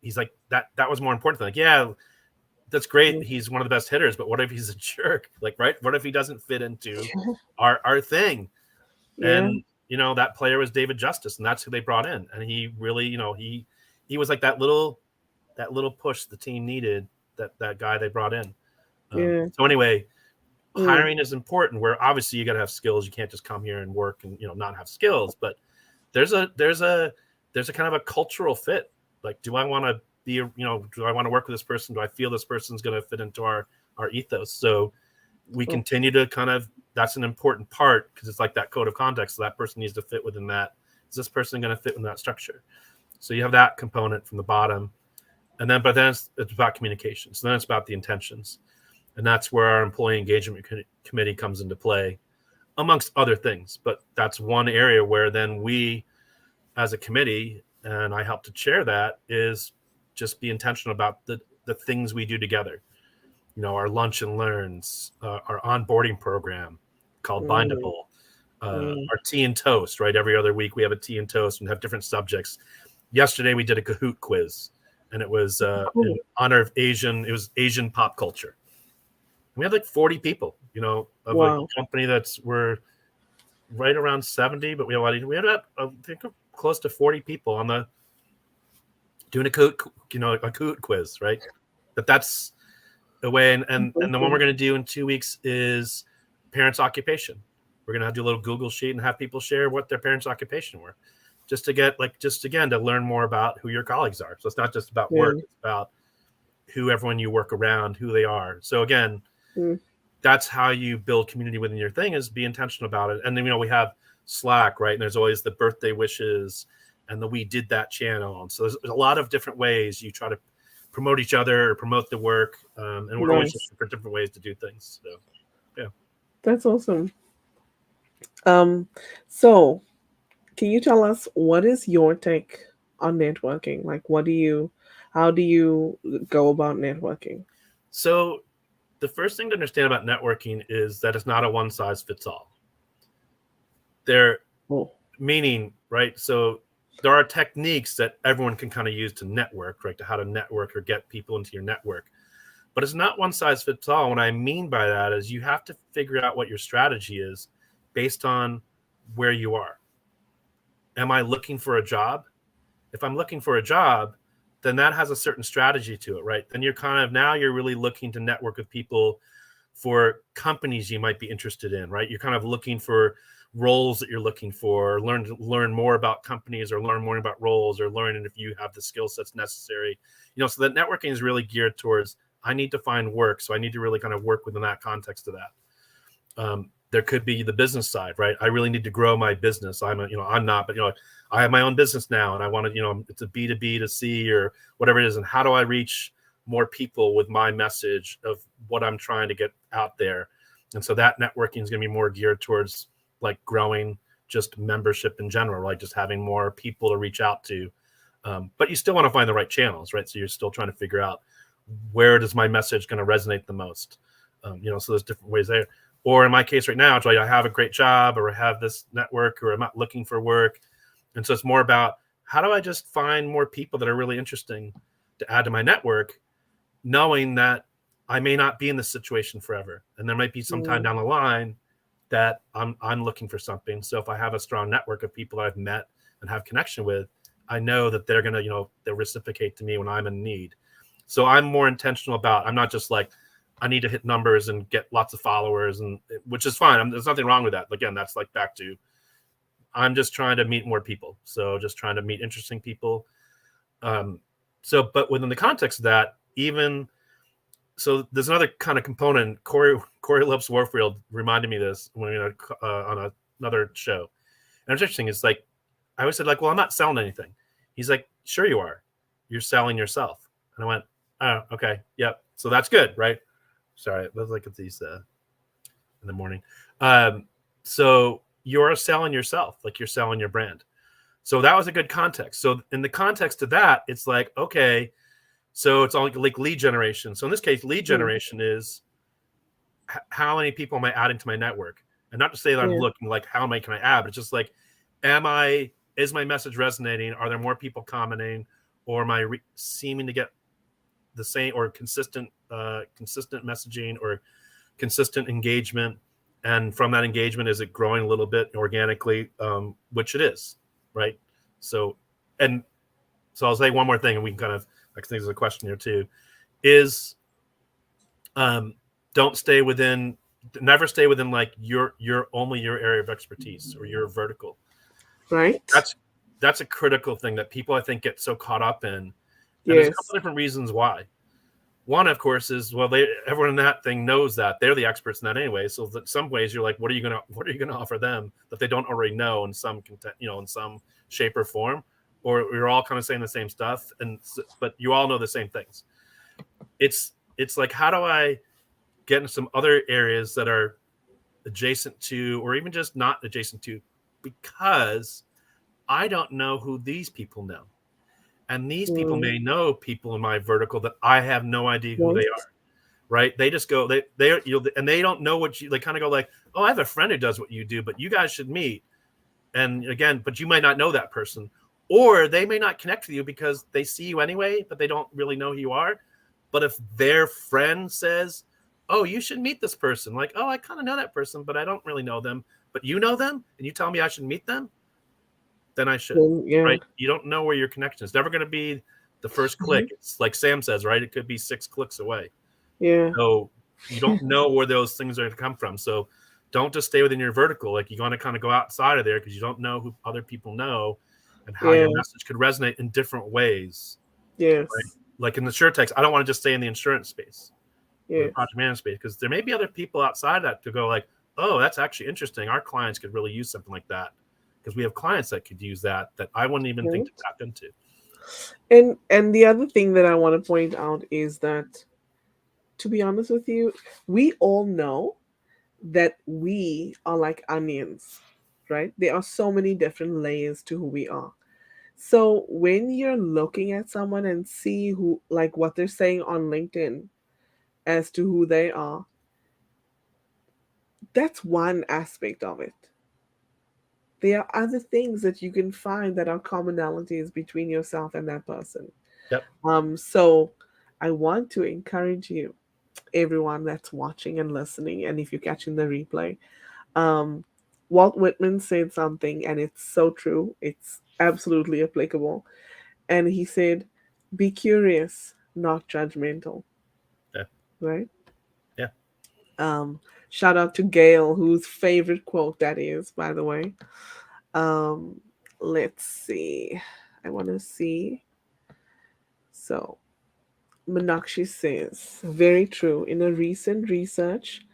he's like, that was more important than, like, yeah, that's great, he's one of the best hitters, but what if he's a jerk? Like, right? What if he doesn't fit into our thing? And that player was David Justice, and that's who they brought in. And he really, he was like that little push the team needed, that guy they brought in. Yeah. So anyway, hiring is important, where obviously you got to have skills. You can't just come here and work and, not have skills, but there's a kind of a cultural fit. Like, do I want to be, do I want to work with this person? Do I feel this person's going to fit into our ethos? So we continue to kind of, that's an important part, because it's like that code of conduct. So that person needs to fit within that. Is this person going to fit in that structure? So you have that component from the bottom. And then, but then it's about communication. So then it's about the intentions. And that's where our employee engagement committee comes into play, amongst other things. But that's one area where then we, as a committee, and I help to chair that, is just be intentional about the things we do together. Our lunch and learns, our onboarding program called Bindable, our tea and toast, right? Every other week we have a tea and toast and have different subjects. Yesterday we did a _𝐓𝐡𝐞 quiz, and it was in honor of Asian pop culture. We had like 40 people, of a company we're right around 70, but we had I think close to 40 people doing a _𝐓𝐡𝐞 quiz, right? But that's the way. And the one we're going to do in 2 weeks is parents' occupation. We're going to do a little Google sheet and have people share what their parents' occupation were, just to learn more about who your colleagues are. So it's not just about work; it's about who everyone you work around, who they are. So again, that's how you build community within your thing, is be intentional about it. And then we have Slack, right? And there's always the birthday wishes and the We Did That channel. And so there's a lot of different ways you try to promote each other or promote the work. And we're always looking for different ways to do things. So, yeah. That's awesome. So can you tell us, what is your take on networking? Like, how do you go about networking? So the first thing to understand about networking is that it's not a one size fits all. Meaning, right? So there are techniques that everyone can kind of use to network, right? To how to network or get people into your network. But it's not one size fits all. What I mean by that is you have to figure out what your strategy is based on where you are. Am I looking for a job? If I'm looking for a job, then that has a certain strategy to it, right? Then you're really looking to network with people for companies you might be interested in, right? You're kind of looking for roles that you're looking for, learn more about companies, or learn more about roles, or learn if you have the skill sets necessary. So that networking is really geared towards, I need to find work, so I need to really kind of work within that context of that. There could be the business side, right? I really need to grow my business. I'm not, but I have my own business now, and I want to, it's a B2B to C or whatever it is. And how do I reach more people with my message of what I'm trying to get out there? And so that networking is going to be more geared towards like growing just membership in general, like just having more people to reach out to. But you still want to find the right channels, right? So you're still trying to figure out, where does my message going to resonate the most? So there's different ways there. Or in my case right now, it's like I have a great job, or I have this network, or I'm not looking for work. And so it's more about, how do I just find more people that are really interesting to add to my network, knowing that I may not be in this situation forever. And there might be some time down the line that I'm looking for something. So if I have a strong network of people that I've met and have connection with, I know that they're going to, they'll reciprocate to me when I'm in need. So I'm more intentional about, I'm not just like, I need to hit numbers and get lots of followers, and which is fine. There's nothing wrong with that. Again, that's like back to, I'm just trying to meet more people. So just trying to meet interesting people. But within the context of that, so there's another kind of component. Corey Lopes-Warfield reminded me of this when we were on another show. And it's interesting. It's like, I always said, like, well, I'm not selling anything. He's like, sure you are. You're selling yourself. And I went, oh, okay. Yep. So that's good, right? Sorry, let's look at these in the morning. So you're selling yourself, like you're selling your brand. So that was a good context. So in the context of that, it's like, okay, so it's all like lead generation. So in this case, lead generation is how many people am I adding to my network? And not to say that I'm looking like, how many can I add? But it's just like, is my message resonating? Are there more people commenting? Or am I seeming to get the same or consistent messaging or consistent engagement? And from that engagement, is it growing a little bit organically? Which it is, right? So I'll say one more thing, and we can kind of, I think there's a question here too, is never stay within like your only your area of expertise or your vertical. Right. That's a critical thing that people, I think, get so caught up in. And Yes. there's a couple different reasons why. One, of course, is, well, everyone in that thing knows that they're the experts in that anyway. So in some ways, you're like, what are you gonna offer them that they don't already know in some content, in some shape or form? Or we're all kind of saying the same stuff, but you all know the same things. It's like, how do I get into some other areas that are adjacent to, or even just not adjacent to, because I don't know who these people know. And these people may know people in my vertical that I have no idea who they are, right? They just go, and they don't know what they kind of go like, oh, I have a friend who does what you do, but you guys should meet. And again, but you might not know that person, or they may not connect with you because they see you anyway, but they don't really know who you are. But if their friend says, oh, you should meet this person, like, oh, I kind of know that person, but I don't really know them, but you know them, and you tell me I should meet them, then I should, right? You don't know where your connection is. It's never going to be the first click. It's like Sam says, right? It could be 6 clicks away. Yeah. So you don't know where those things are going to come from. So don't just stay within your vertical. Like, you're going to kind of go outside of there because you don't know who other people know and how your message could resonate in different ways. Yes. Right? Like in the SureText, I don't want to just stay in the insurance space, or the project management space, because there may be other people outside that to go like, oh, that's actually interesting. Our clients could really use something like that, because we have clients that could use that I wouldn't even think to tap into. And the other thing that I want to point out is that, to be honest with you, we all know that we are like onions, right? There are so many different layers to who we are. So when you're looking at someone and see who, like, what they're saying on LinkedIn as to who they are, that's one aspect of it. There are other things that you can find that are commonalities between yourself and that person. Yep. So I want to encourage you, everyone that's watching and listening, and if you're catching the replay, Walt Whitman said something, and it's so true. It's absolutely applicable. And he said, be curious, not judgmental. Yeah. Right? Yeah. Shout out to Gail, whose favorite quote that is, by the way. Let's see. I want to see. So, Meenakshi says, very true. In a recent research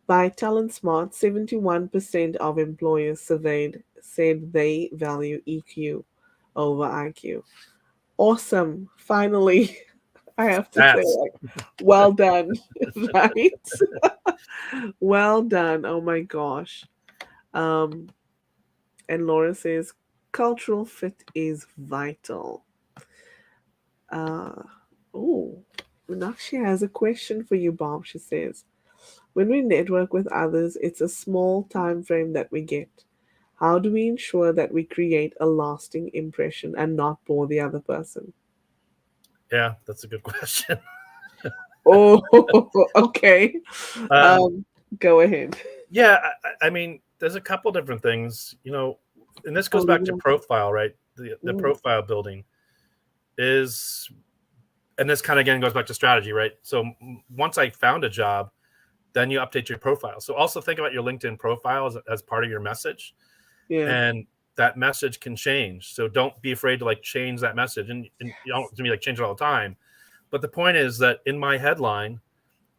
by Talent Smart, 71% of employers surveyed said they value EQ over IQ. Awesome. Finally, I have to say, like, well done, right? Well done. Oh my gosh. And Laura says, cultural fit is vital. Meenakshi has a question for you, Bob. She says, when we network with others, it's a small time frame that we get. How do we ensure that we create a lasting impression and not bore the other person? Yeah, that's a good question. Oh, okay. Go ahead. Yeah, I mean, there's a couple different things, and this goes back to profile, right? The profile building is, and this kind of again goes back to strategy, right? So once I found a job, then you update your profile. So also think about your LinkedIn profile as part of your message. Yeah. And that message can change. So don't be afraid to like change that message. And you don't to me like change it all the time. But the point is that in my headline,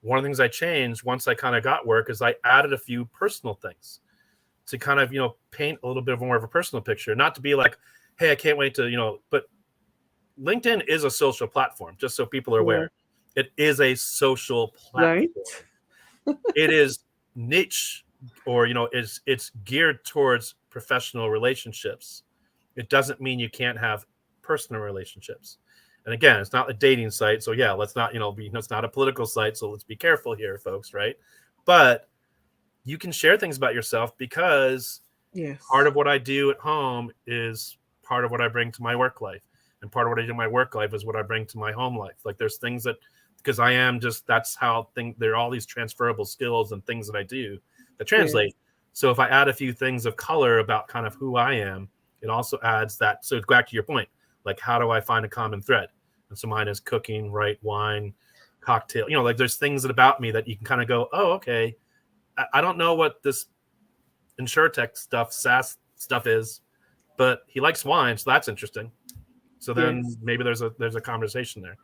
one of the things I changed once I kind of got work is I added a few personal things to kind of, paint a little bit more of a personal picture. Not to be like, hey, I can't wait to, but LinkedIn is a social platform, just so people are aware. It is a social platform. Right. It is niche, or it's geared towards professional relationships. It doesn't mean you can't have personal relationships. And again, it's not a dating site, so yeah, let's not it's not a political site, so let's be careful here, folks, right? But you can share things about yourself, because part of what I do at home is part of what I bring to my work life, and part of what I do in my work life is what I bring to my home life. Like, there's things that, because I am just, that's how there are all these transferable skills and things that I do that translate. So if I add a few things of color about kind of who I am, it also adds that. So back to your point, like how do I find a common thread? And so mine is cooking, right? Wine, cocktail. Like there's things about me that you can kind of go, oh, okay. I don't know what this InsurTech stuff, SaaS stuff is, but he likes wine, so that's interesting. So then maybe there's a conversation there.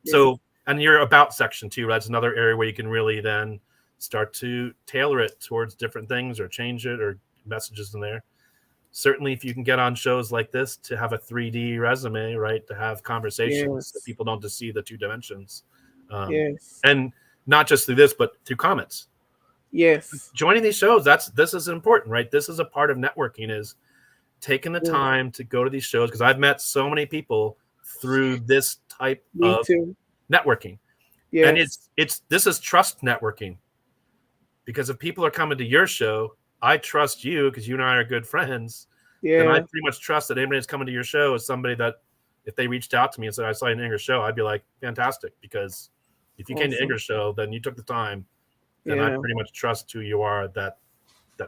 So, and your about section too, that's another area where you can really then start to tailor it towards different things or change it or messages in there. Certainly if you can get on shows like this to have a 3D resume, right, to have conversations that people don't just see the 2 dimensions. And not just through this, but through comments. Joining these shows, this is important, right? This is a part of networking, is taking the time to go to these shows, because I've met so many people through this type of networking. And this is trust networking, because if people are coming to your show, I trust you because you and I are good friends. Then I pretty much trust that anybody that's coming to your show is somebody that if they reached out to me and said I saw an Ingor show, I'd be like, fantastic, because if you came to Ingor show, then you took the time, and I pretty much trust who you are, that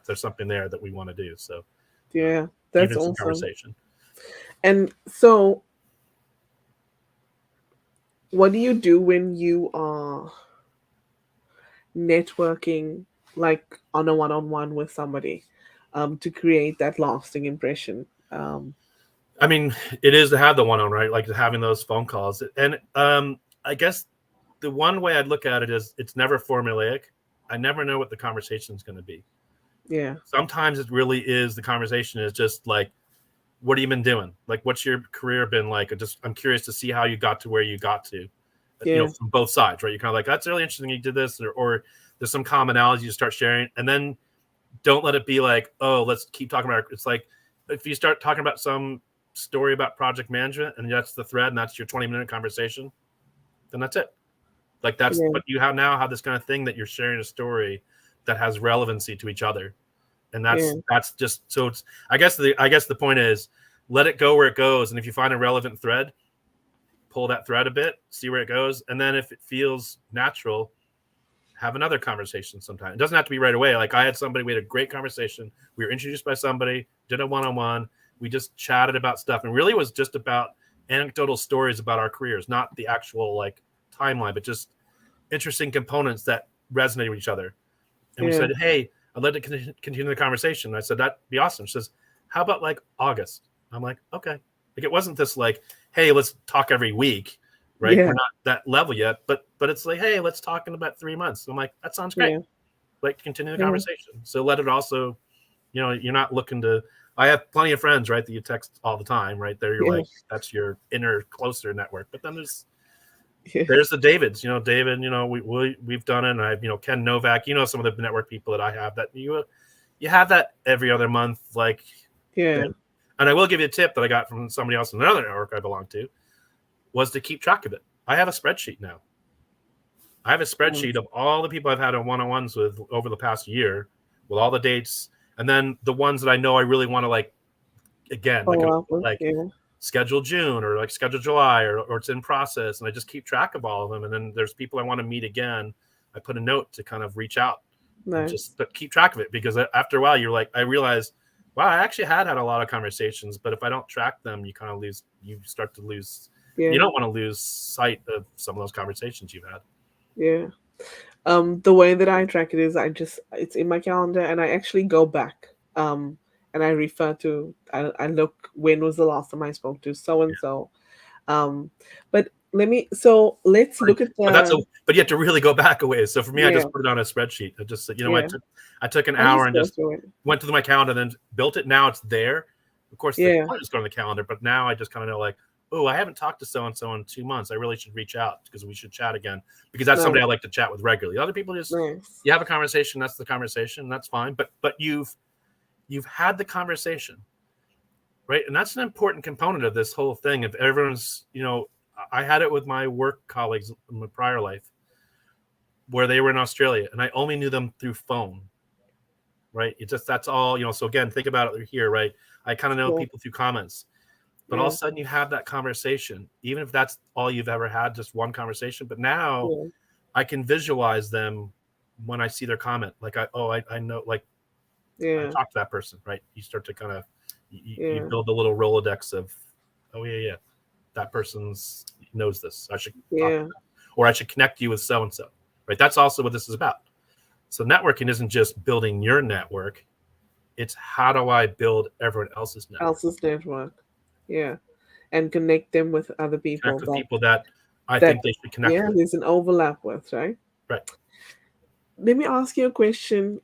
there's something there that we want to do. So that's awesome. Conversation. And so what do you do when you are networking, like on a one-on-one with somebody, to create that lasting impression? I mean, it is to have the one-on, right? Like having those phone calls. And I guess the one way I'd look at it is it's never formulaic. I never know what the conversation is going to be. Sometimes it really is, the conversation is just like, what have you been doing? Like, what's your career been like? I'm curious to see how you got to where you got to, from both sides, right? You're kind of like, that's really interesting. You did this, or there's some commonalities you start sharing, and then don't let it be like, oh, let's keep talking about it. It's like, if you start talking about some story about project management and that's the thread and that's your 20-minute conversation, then that's it. Like that's, but you now have this kind of thing that you're sharing a story that has relevancy to each other. And that's just, so it's, I guess the point is, let it go where it goes. And if you find a relevant thread, pull that thread a bit, see where it goes. And then if it feels natural, have another conversation sometime. It doesn't have to be right away. Like I had somebody, we had a great conversation. We were introduced by somebody, did a one-on-one. We just chatted about stuff, and really was just about anecdotal stories about our careers, not the actual like timeline, but just interesting components that resonated with each other. And we said, hey, I'd like to continue the conversation. And I said, that'd be awesome. She says, how about like August? I'm like, okay. Like it wasn't this like, hey, let's talk every week, right? We're not that level yet, but it's like, hey, let's talk in about 3 months. I'm like, that sounds great. Like continue the conversation. So let it also, you're not looking to, I have plenty of friends, right, that you text all the time, right? There you're like, that's your inner closer network. But then there's the Davids, David, we've done it. And I've, Ken Novak, some of the network people that I have, that you have that every other month. Like, and I will give you a tip that I got from somebody else in another network I belong to, was to keep track of it. I have a spreadsheet now. I have a spreadsheet of all the people I've had one-on-ones with over the past year, with all the dates. And then the ones that I know I really want to like, again, schedule June or like schedule July or it's in process. And I just keep track of all of them. And then there's people I want to meet again. I put a note to kind of reach out and just keep track of it, because after a while you're like, I realize, wow, I actually had a lot of conversations, but if I don't track them, you kind of lose, you start to lose, you don't want to lose sight of some of those conversations you've had. The way that I track it is it's in my calendar, and I actually go back and I refer to, I look, when was the last time I spoke to so and so. But let's look at the, but you have to really go back a ways. So for me, I just put it on a spreadsheet. I just said, I took an hour and just went to my calendar, then built it. Now it's there. Of course, the point is going to the calendar, but now I just kind of know like, oh, I haven't talked to so-and-so in 2 months. I really should reach out because we should chat again, because that's somebody I like to chat with regularly. Other people just, you have a conversation. That's the conversation. That's fine. But you've had the conversation, right? And that's an important component of this whole thing. If everyone's, I had it with my work colleagues in my prior life where they were in Australia and I only knew them through phone, right? That's all, so again, think about it here, right? I kind of know people through comments. But all of a sudden you have that conversation, even if that's all you've ever had, just one conversation. But now I can visualize them when I see their comment, like I know, like I Yeah. talked to that person, right? You start to kind of you Yeah. build a little Rolodex of, oh yeah, that person's knows this. I should talk to Yeah. them, or I should connect you with so and so, right? That's also what this is about. So networking isn't just building your network; it's how do I build everyone else's network, Else's network. Yeah. And connect them with other people connect with that people that I that think they should connect yeah, with, there's an overlap with, right? right? Let me ask you a question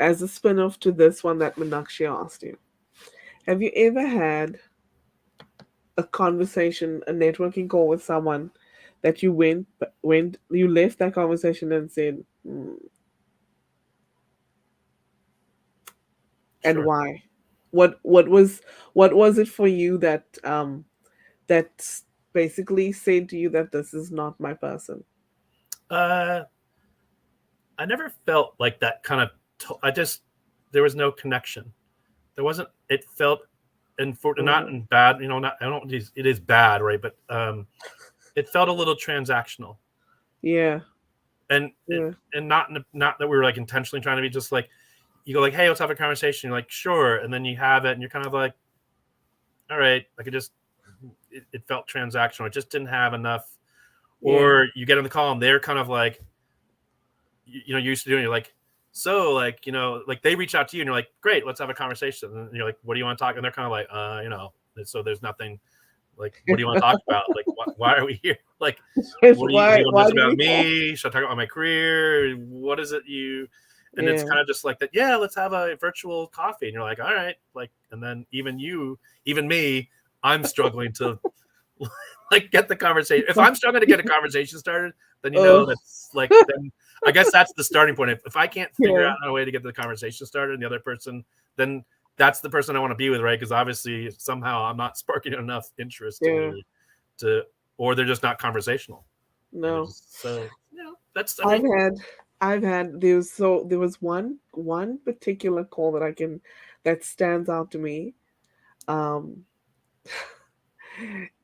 as a spin-off to this one that Meenakshi asked you. Have you ever had a conversation, a networking call with someone that you you left that conversation and said, and Sure. why? What was it for you that basically said to you that this is not my person? Uh, I never felt like that kind of. I just there was no connection. There wasn't. It felt, and for not Uh, in bad. Not I don't. It is bad, right? But it felt a little transactional, yeah, and yeah, and not that we were like intentionally trying to be just like you go like, hey, let's have a conversation. You're like, sure, and then you have it, and you're kind of like, all right, like it felt transactional. It just didn't have enough. yeah, Or you get on the call and they're kind of like, you're used to doing. You're like, so like like they reach out to you and you're like, great, let's have a conversation. And you're like, what do you want to talk? And they're kind of like, so there's nothing. Like, what do you want to talk about? Like, why are we here? Like, what do why you want to why know did about we call? me? Should I talk about my career? What is it you? And it's Yeah, kind of just like that. Yeah, let's have a virtual coffee. And you're like, all right, like, and then even me, I'm struggling to like get the conversation. If I'm struggling to get a conversation started, then oh that's like then I guess that's the starting point. If I can't figure yeah, out a way to get the conversation started, and the other person, then that's the person I want to be with, right? Because obviously somehow I'm not sparking enough interest in yeah. you to, or they're just not conversational. No, Just so that's I I've mean, had there was one particular call that stands out to me. Um,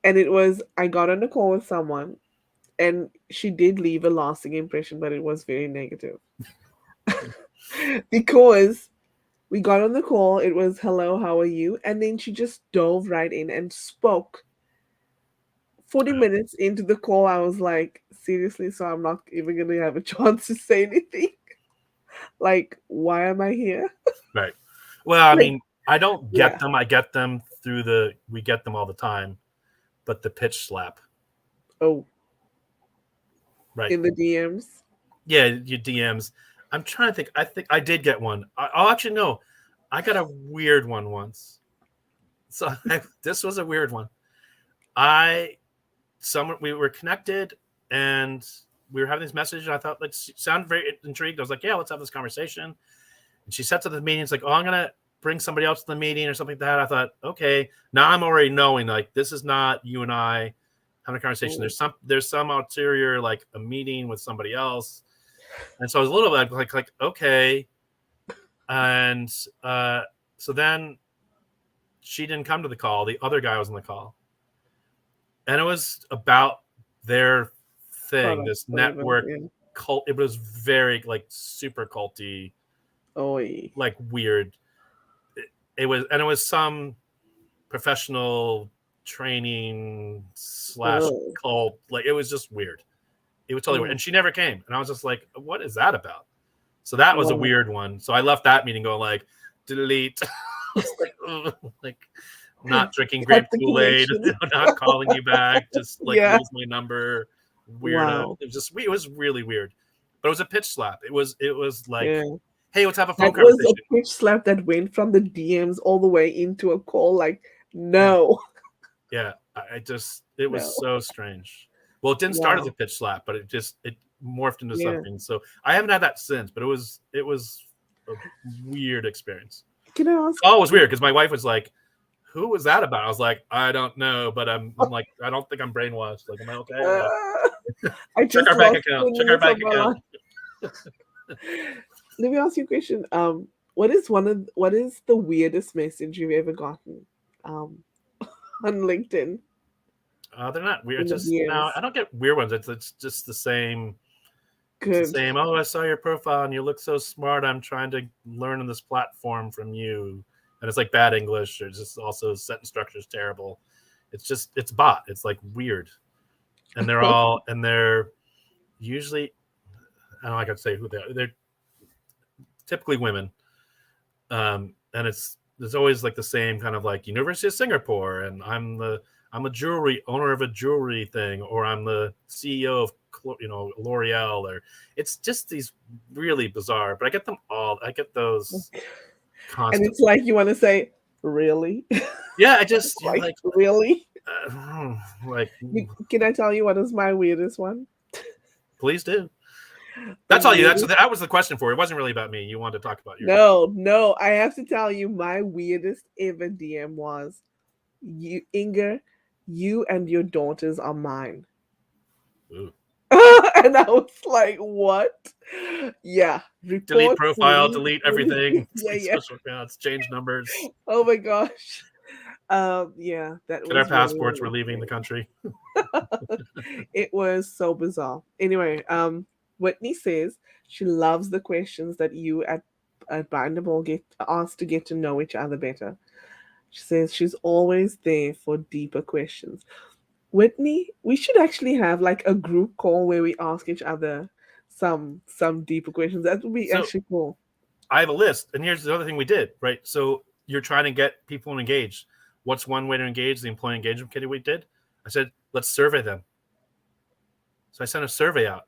and it was I got on a call with someone and she did leave a lasting impression, but it was very negative. Because we got on the call, it was hello, how are you? And then she just dove right in and spoke. 40 minutes into the call, I was like, seriously, so I'm not even gonna have a chance to say anything. Like, why am I here? right. Well, I Like, mean, I don't get yeah. them. I get them we get them all the time, but the pitch slap, Oh, right? in the DMs. Yeah, your DMs. I'm trying to think. I think I did get one. I'll actually know. I got a weird one once. So this was a weird one. I someone we were connected and we were having this message. And I thought like sounded very intrigued. I was like, yeah, let's have this conversation. And she said to the meeting, it's like, oh, I'm gonna bring somebody else to the meeting or something like that. I thought, okay, now I'm already knowing like this is not you and I having a conversation. Oh, There's some ulterior like a meeting with somebody else. And so I was a little bit like okay. And so then she didn't come to the call. The other guy was on the call. And it was about their thing, product, this whatever. network Yeah. cult. It was very like super culty, Oh, like weird. It was some professional training / oh, cult. Like it was just weird. It was totally weird. oh, And she never came. And I was just like, what is that about? So that was a wow. weird one. So I left that meeting going like, delete. like, like not drinking Cut grape the Kool-Aid, connection. not calling you back, just like Yeah. lose my number. Weirdo. Wow. It was really weird. But it was a pitch slap. It was like, Yeah. hey, let's have a That phone was a conversation. pitch slap that went from the DMs all the way into a call. Like, Yeah. no, Yeah. It was no. so strange. Well, it didn't start as a Wow. pitch slap, but it morphed into Yeah. something. So I haven't had that since, but it was a weird experience. Can I ask? Oh, it was weird because my wife was like, who was that about? I was like, I don't know, but I'm like, I don't think I'm brainwashed. Like, am I okay? Like, I check just our bank lost account. 10 Check our minutes of bank my account. life. Let me ask you a question. What is the weirdest message you've ever gotten um, on LinkedIn They're not weird. in It's the just no, DMs? I don't get weird ones. It's just the same. It's the Good. same. Oh, I saw your profile and you look so smart. I'm trying to learn on this platform from you. And it's like bad English, or just also sentence structure is terrible. It's bot. It's like weird. And they're usually, I don't know, I could say who they are. They're typically women. And there's always like the same kind of like University of Singapore, and I'm a jewelry owner of a jewelry thing, or I'm the CEO of L'Oreal, or it's just these really bizarre. But I get them all. I get those And constantly. it's like you want to say, really? Yeah, I just you're Like, really? like Can I tell you what is my weirdest one? please do. The That's all you. weirdest. That was the question for you. It wasn't really about me. You wanted to talk about yours. No. I have to tell you, my weirdest ever DM was, you, Ingor, you and your daughters are mine. Ooh. And I was like, what? Yeah. Delete Report, profile, delete everything. Yeah. Special accounts, change numbers. Oh my gosh. Yeah, that Get our was really, passports. We're really leaving the strange. country. It was so bizarre. Anyway, Whitney says she loves the questions that you at Bindable get asked to get to know each other better. She says she's always there for deeper questions. Whitney, we should actually have like a group call where we ask each other some deeper questions. That would be So actually cool. I have a list, and here's the other thing we did, right? So you're trying to get people engaged. What's one way to engage? The employee engagement committee we did. I said, let's survey them. So I sent a survey out.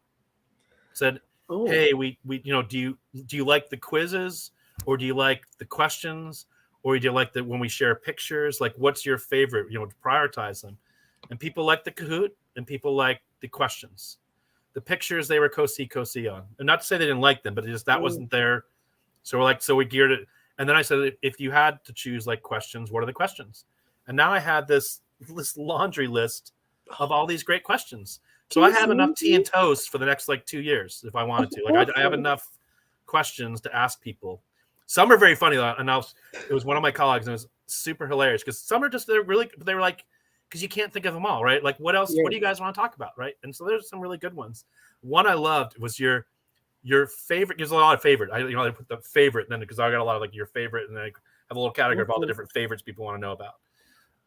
Said, Oh, hey, we do you like the quizzes, or do you like the questions, or do you like when we share pictures? Like, what's your favorite? To prioritize them. And people like the Kahoot, and people like the questions. The pictures, they were 𝐓𝐡𝐞 on. And not to say they didn't like them, but that wasn't their. So we geared it. And then I said, if you had to choose like questions, what are the questions? And now I had this laundry list of all these great questions. So I have enough tea and toast for the next like 2 years if I wanted to. Like I have enough questions to ask people. Some are very funny, and it was one of my colleagues, and it was super hilarious because some are just they were like, because you can't think of them all, right? Like what else? yeah. What do you guys want to talk about, right? And so there's some really good ones. One I loved was your favorite. There's a lot of favorite. I put the favorite, and then because I got a lot of like your favorite, and then I have a little category of all the different favorites people want to know about.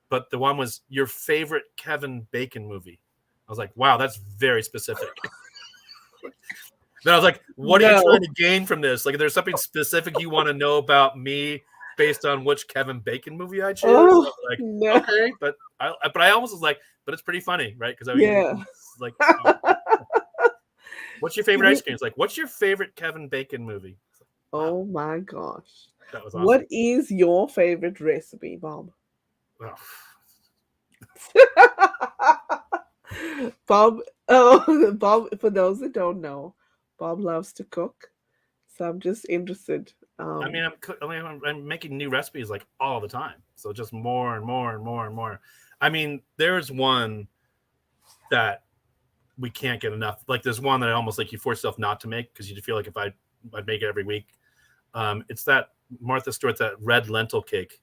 But the one was your favorite Kevin Bacon movie. I was like, wow, that's very specific. Then I was like, what are you trying to gain from this? Like, if there's something specific you want to know about me based on which Kevin Bacon movie I choose? Oh, like, no. okay, but I almost was like, but it's pretty funny, right? Because like, what's your favorite ice cream? It's like, what's your favorite Kevin Bacon movie? Like, wow, oh my gosh. that was awesome. What is your favorite recipe, Bob? Oh. Bob, for those that don't know, Bob loves to cook. So I'm just interested. I mean, I'm making new recipes like all the time. So just more and more and more and more. I mean, there's one that we can't get enough. Like there's one that I almost like you force yourself not to make because you feel like if I'd make it every week. It's that Martha Stewart's that red lentil cake.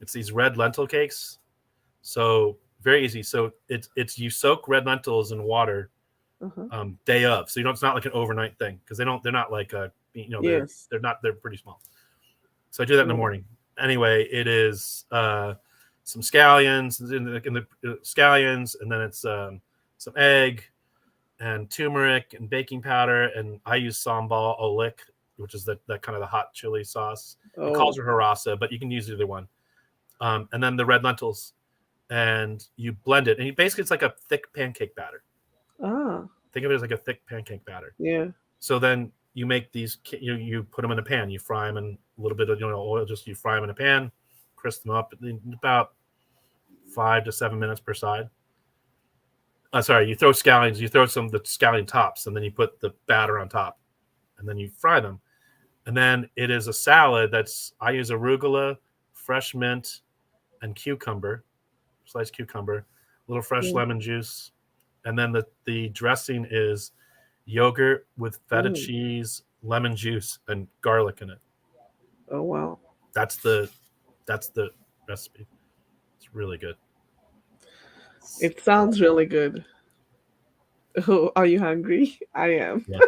It's these red lentil cakes. So very easy. So it's you soak red lentils in water day of. So it's not like an overnight thing because they're not like yes. they're pretty small. So I do that in the morning. Anyway, it is some scallions in the scallions, and then it's some egg and turmeric and baking powder, and I use sambal olik, which is that kind of the hot chili sauce. It calls it harasa, but you can use either one. And then the red lentils, and you blend it, and basically it's like a thick pancake batter. Think of it as like a thick pancake batter. Yeah. So then you make these, you put them in a pan, you fry them in a little bit of oil, just you fry them in a pan, crisp them up in about 5 to 7 minutes per side. You throw scallions, you throw some of the scallion tops, and then you put the batter on top, and then you fry them. And then it is a salad I use arugula, fresh mint, and cucumber, sliced cucumber, a little fresh lemon juice. And then the dressing is yogurt with feta cheese, lemon juice, and garlic in it. Oh wow. That's the recipe. It's really good. It sounds really good. Oh, are you hungry? I am. Yeah.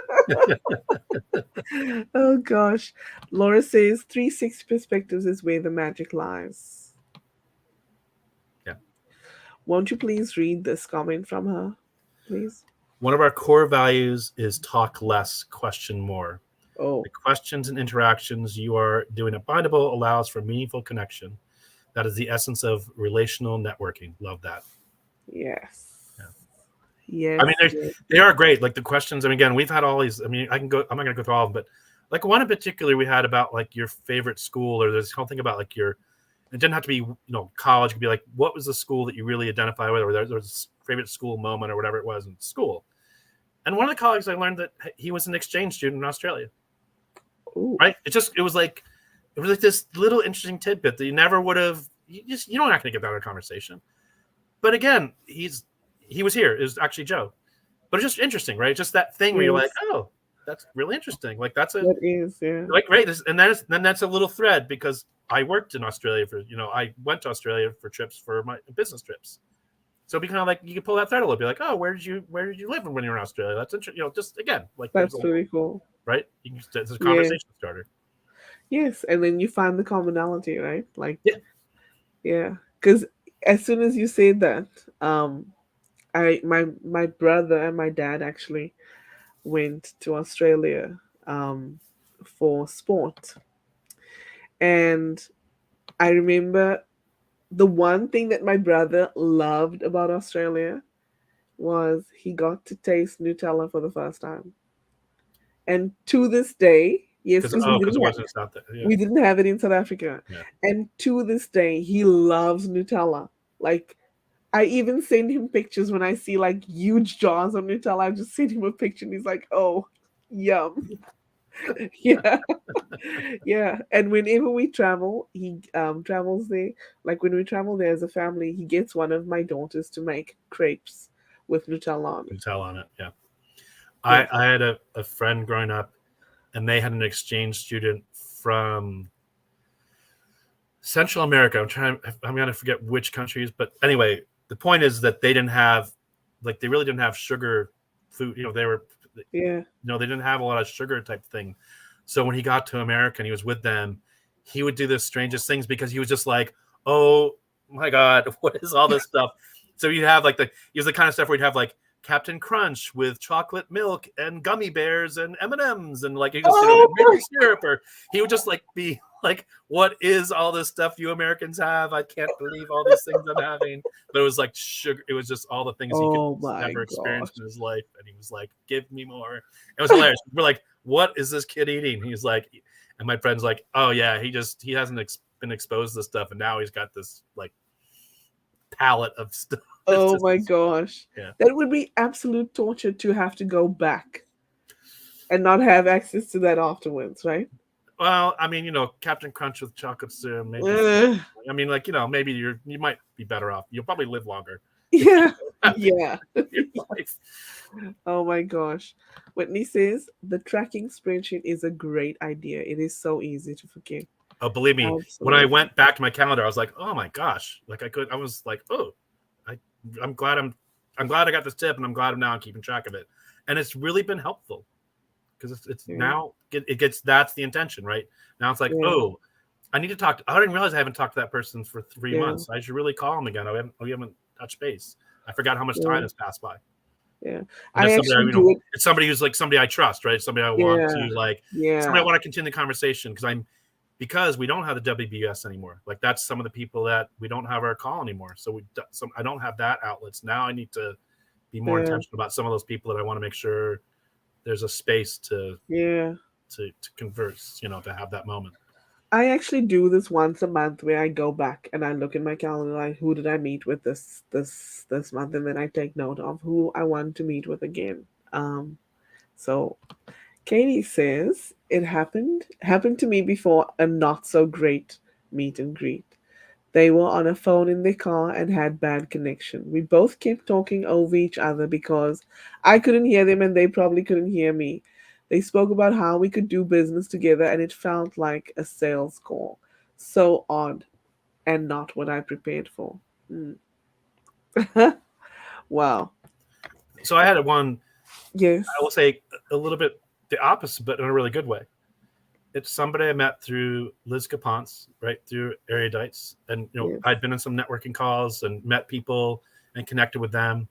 Oh gosh. Laura says 360 perspectives is where the magic lies. Yeah. Won't you please read this comment from her, please? One of our core values is talk less, question more. Oh, The questions and interactions you are doing at Bindable allows for meaningful connection. That is the essence of relational networking. Love that. yes. Yeah. I Yes, mean, yes. they are great. Like the questions. I mean, again, we've had all these. I mean, I can go. I'm not going to go through all of them, but like one in particular, we had about like your favorite school, or there's whole thing about like your. It didn't have to be college. It could be like what was the school that you really identify with, or there was a favorite school moment, or whatever it was in school. And one of the colleagues, I learned that he was an exchange student in Australia. Oh, Right? It was like this little interesting tidbit that you never would have. You're not going to get that in a conversation. But again, he was here. It was actually Joe. But it's just interesting, right? Just that thing where you're like, yes. oh, that's really interesting. Like that's a That is, yeah. like great. And then that's a little thread because I worked in Australia for I went to Australia for trips for my business trips. So it'd be kind of like you could pull that thread a little bit, like, oh, where did you live when you were in Australia? That's interesting. Just again, like there's a That's really cool. right. It's a Yeah. conversation starter. Yes, and then you find the commonality, right? Like, Yeah. yeah, because as soon as you said that, um, my brother and my dad actually went to Australia, um, for sport, and I remember the one thing that my brother loved about Australia was he got to taste Nutella for the first time, and to this day, yes, Because because it wasn't out there. Yeah. we didn't have it in South Africa. Yeah. And to this day, he loves Nutella. Like, I even send him pictures when I see like huge jars of Nutella. I just send him a picture and he's like, oh, yum. Yeah. Yeah. And whenever we travel, he travels there. Like when we travel there as a family, he gets one of my daughters to make crepes with Nutella on You can it. tell on it. Yeah. Yes. I had a friend growing up, and they had an exchange student from Central America. I'm going to forget which countries, but anyway, the point is that they didn't have, like, they really didn't have sugar food. Yeah. They didn't have a lot of sugar type thing. So when he got to America and he was with them, he would do the strangest things because he was just like, oh my God, what is all this stuff? So you have like he was the kind of stuff where you'd have like Captain Crunch with chocolate milk and gummy bears and M&Ms and like he just Oh, maple syrup, or he would just like be like, what is all this stuff you Americans have? I can't believe all these things I'm having. But it was like sugar. It was just all the things he could oh my never gosh. experience in his life. And he was like, give me more. It was hilarious. We're like, what is this kid eating? He's like, and my friend's like, oh yeah, he hasn't been exposed to stuff, and now he's got this like palette of stuff. Oh my gosh. Yeah. That would be absolute torture to have to go back and not have access to that afterwards, right? Well, I mean, Captain Crunch with chocolate syrup, maybe. Uh, I mean, like, maybe you might be better off. You'll probably live longer. yeah. Yeah. Your life. Oh my gosh. Whitney says the tracking spreadsheet is a great idea. It is so easy to forget. Oh, believe me, when I Absolutely. went back to my calendar, I was like, oh my gosh, like I was like, oh, I'm glad I got this tip, and I'm glad I'm keeping track of it, and it's really been helpful because it's Yeah. now it gets, that's the intention, right? Now it's like, Yeah. oh, I need to talk. I didn't realize I haven't talked to that person for 3 Yeah. months. I should really call him again. We haven't touched base. I forgot how much Yeah. time has passed by. Yeah. And I it's actually do it. it's somebody who's like somebody I trust, right? Somebody I want Yeah. to like, somebody I Yeah. want to continue the conversation because we don't have the WBS anymore. Like that's some of the people that we don't have our call anymore. So I don't have that outlets. Now I need to be more Yeah. intentional about some of those people that I want to make sure there's a space to Yeah. converse, to have that moment. I actually do this once a month where I go back and I look in my calendar like who did I meet with this month, and then I take note of who I want to meet with again. So Katie says it happened to me before, a not so great meet and greet. They were on a phone in their car and had bad connection. We both kept talking over each other because I couldn't hear them and they probably couldn't hear me. They spoke about how we could do business together and it felt like a sales call. So odd and not what I prepared for. Mm. Wow. So I had one, Yes. I will say a little bit the opposite, but in a really good way. It's somebody I met through 𝐓𝐡𝐞 𝐏𝐿𝐼𝐄, right, through 𝐓𝐴 And, Yes. I'd been in some networking calls and met people and connected with them.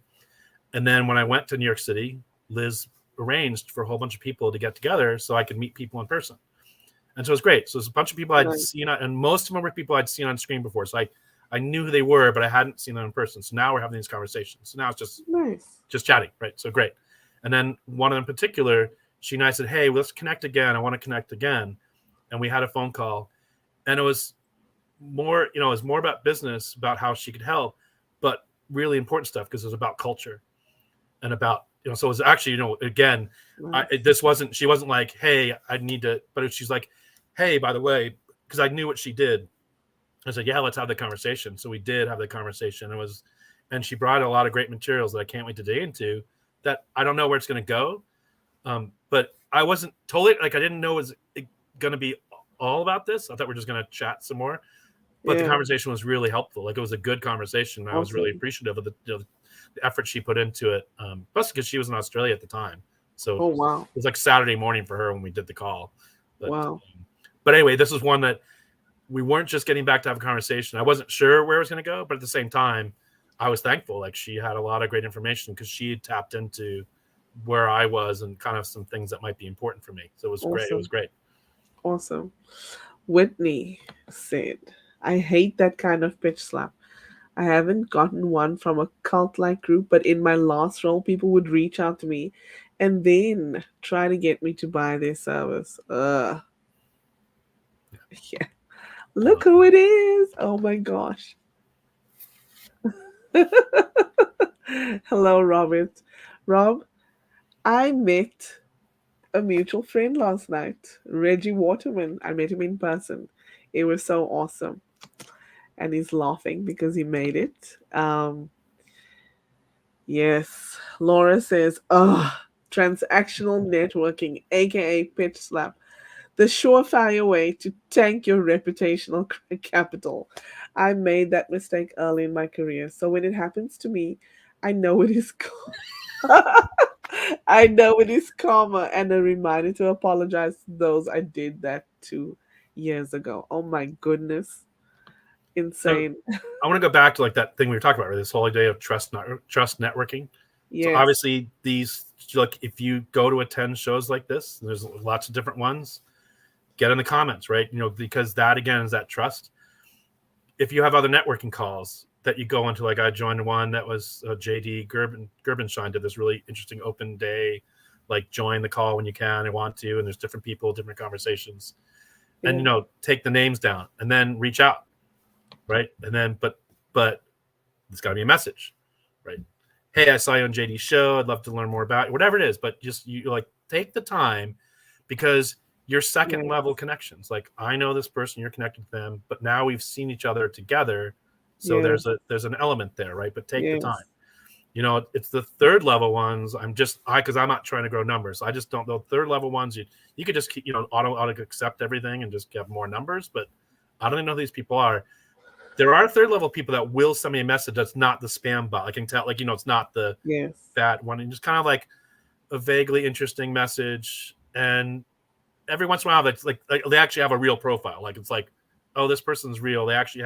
And then when I went to New York City, Liz arranged for a whole bunch of people to get together so I could meet people in person. And so it was great. So it's a bunch of people I'd Nice. seen, and most of them were people I'd seen on screen before. So I knew who they were, but I hadn't seen them in person. So now we're having these conversations. So now it's Nice. just chatting, right? So great. And then one of them in particular, she and I said, hey, let's connect again. I want to connect again. And we had a phone call, and it was more, it was more about business, about how she could help, but really important stuff because it was about culture and about, so it was actually, again, Nice. she wasn't like, hey, I need to, but she's like, hey, by the way, because I knew what she did. I said, yeah, let's have the conversation. So we did have the conversation. And she brought a lot of great materials that I can't wait to dig into that I don't know where it's going to go. But I wasn't totally, I didn't know it was going to be all about this. I thought we are just going to chat some more, but the conversation was really helpful. It was a good conversation. I was really appreciative of the effort she put into it. Plus because she was in Australia at the time. So wow. it was like Saturday morning for her when we did the call. But, wow. But anyway, this was one that we weren't just getting back to have a conversation. I wasn't sure where it was going to go, but at the same time, I was thankful. She had a lot of great information because she had tapped into where I was and kind of some things that might be important for me. So it was great. It was great. Awesome. Whitney said, I hate that kind of pitch slap. I haven't gotten one from a cult-like group, but in my last role, people would reach out to me and then try to get me to buy their service. Yeah. Look who it is. Oh my gosh. Hello, Robert. Rob, I met a mutual friend last night, Reggie Waterman. I met him in person. It was so awesome. And he's laughing because he made it. Yes. Laura says, transactional networking, aka pitch slap, the surefire way to tank your reputational capital. I made that mistake early in my career. So when it happens to me, I know it is I know it is karma and a reminder to apologize to those I did that 2 years ago. Oh my goodness. Insane. So I want to go back to that thing we were talking about, right? This whole idea of trust networking. Yes. So obviously these, if you go to attend shows like this, there's lots of different ones, get in the comments, right? Because that again is that trust. If you have other networking calls that you go into, I joined one that was JD Gerbenshine did this really interesting open day, join the call when you can and want to, and there's different people, different conversations, and take the names down and then reach out, right? And then but there's got to be a message, right? Hey, I saw you on JD's show. I'd love to learn more about it, whatever it is. But just you take the time, because your second level connections, I know this person, you're connected to them, but now we've seen each other together. So there's an element there, right? But take the time. It's the third level ones. Because I'm not trying to grow numbers. I just don't know. Third level ones, you could just keep, auto accept everything and just get more numbers. But I don't even know who these people are. There are third level people that will send me a message that's not the spam bot. I can tell, it's not the bad one, and just kind of a vaguely interesting message. And every once in a while, that's they actually have a real profile. Oh, this person's real. They actually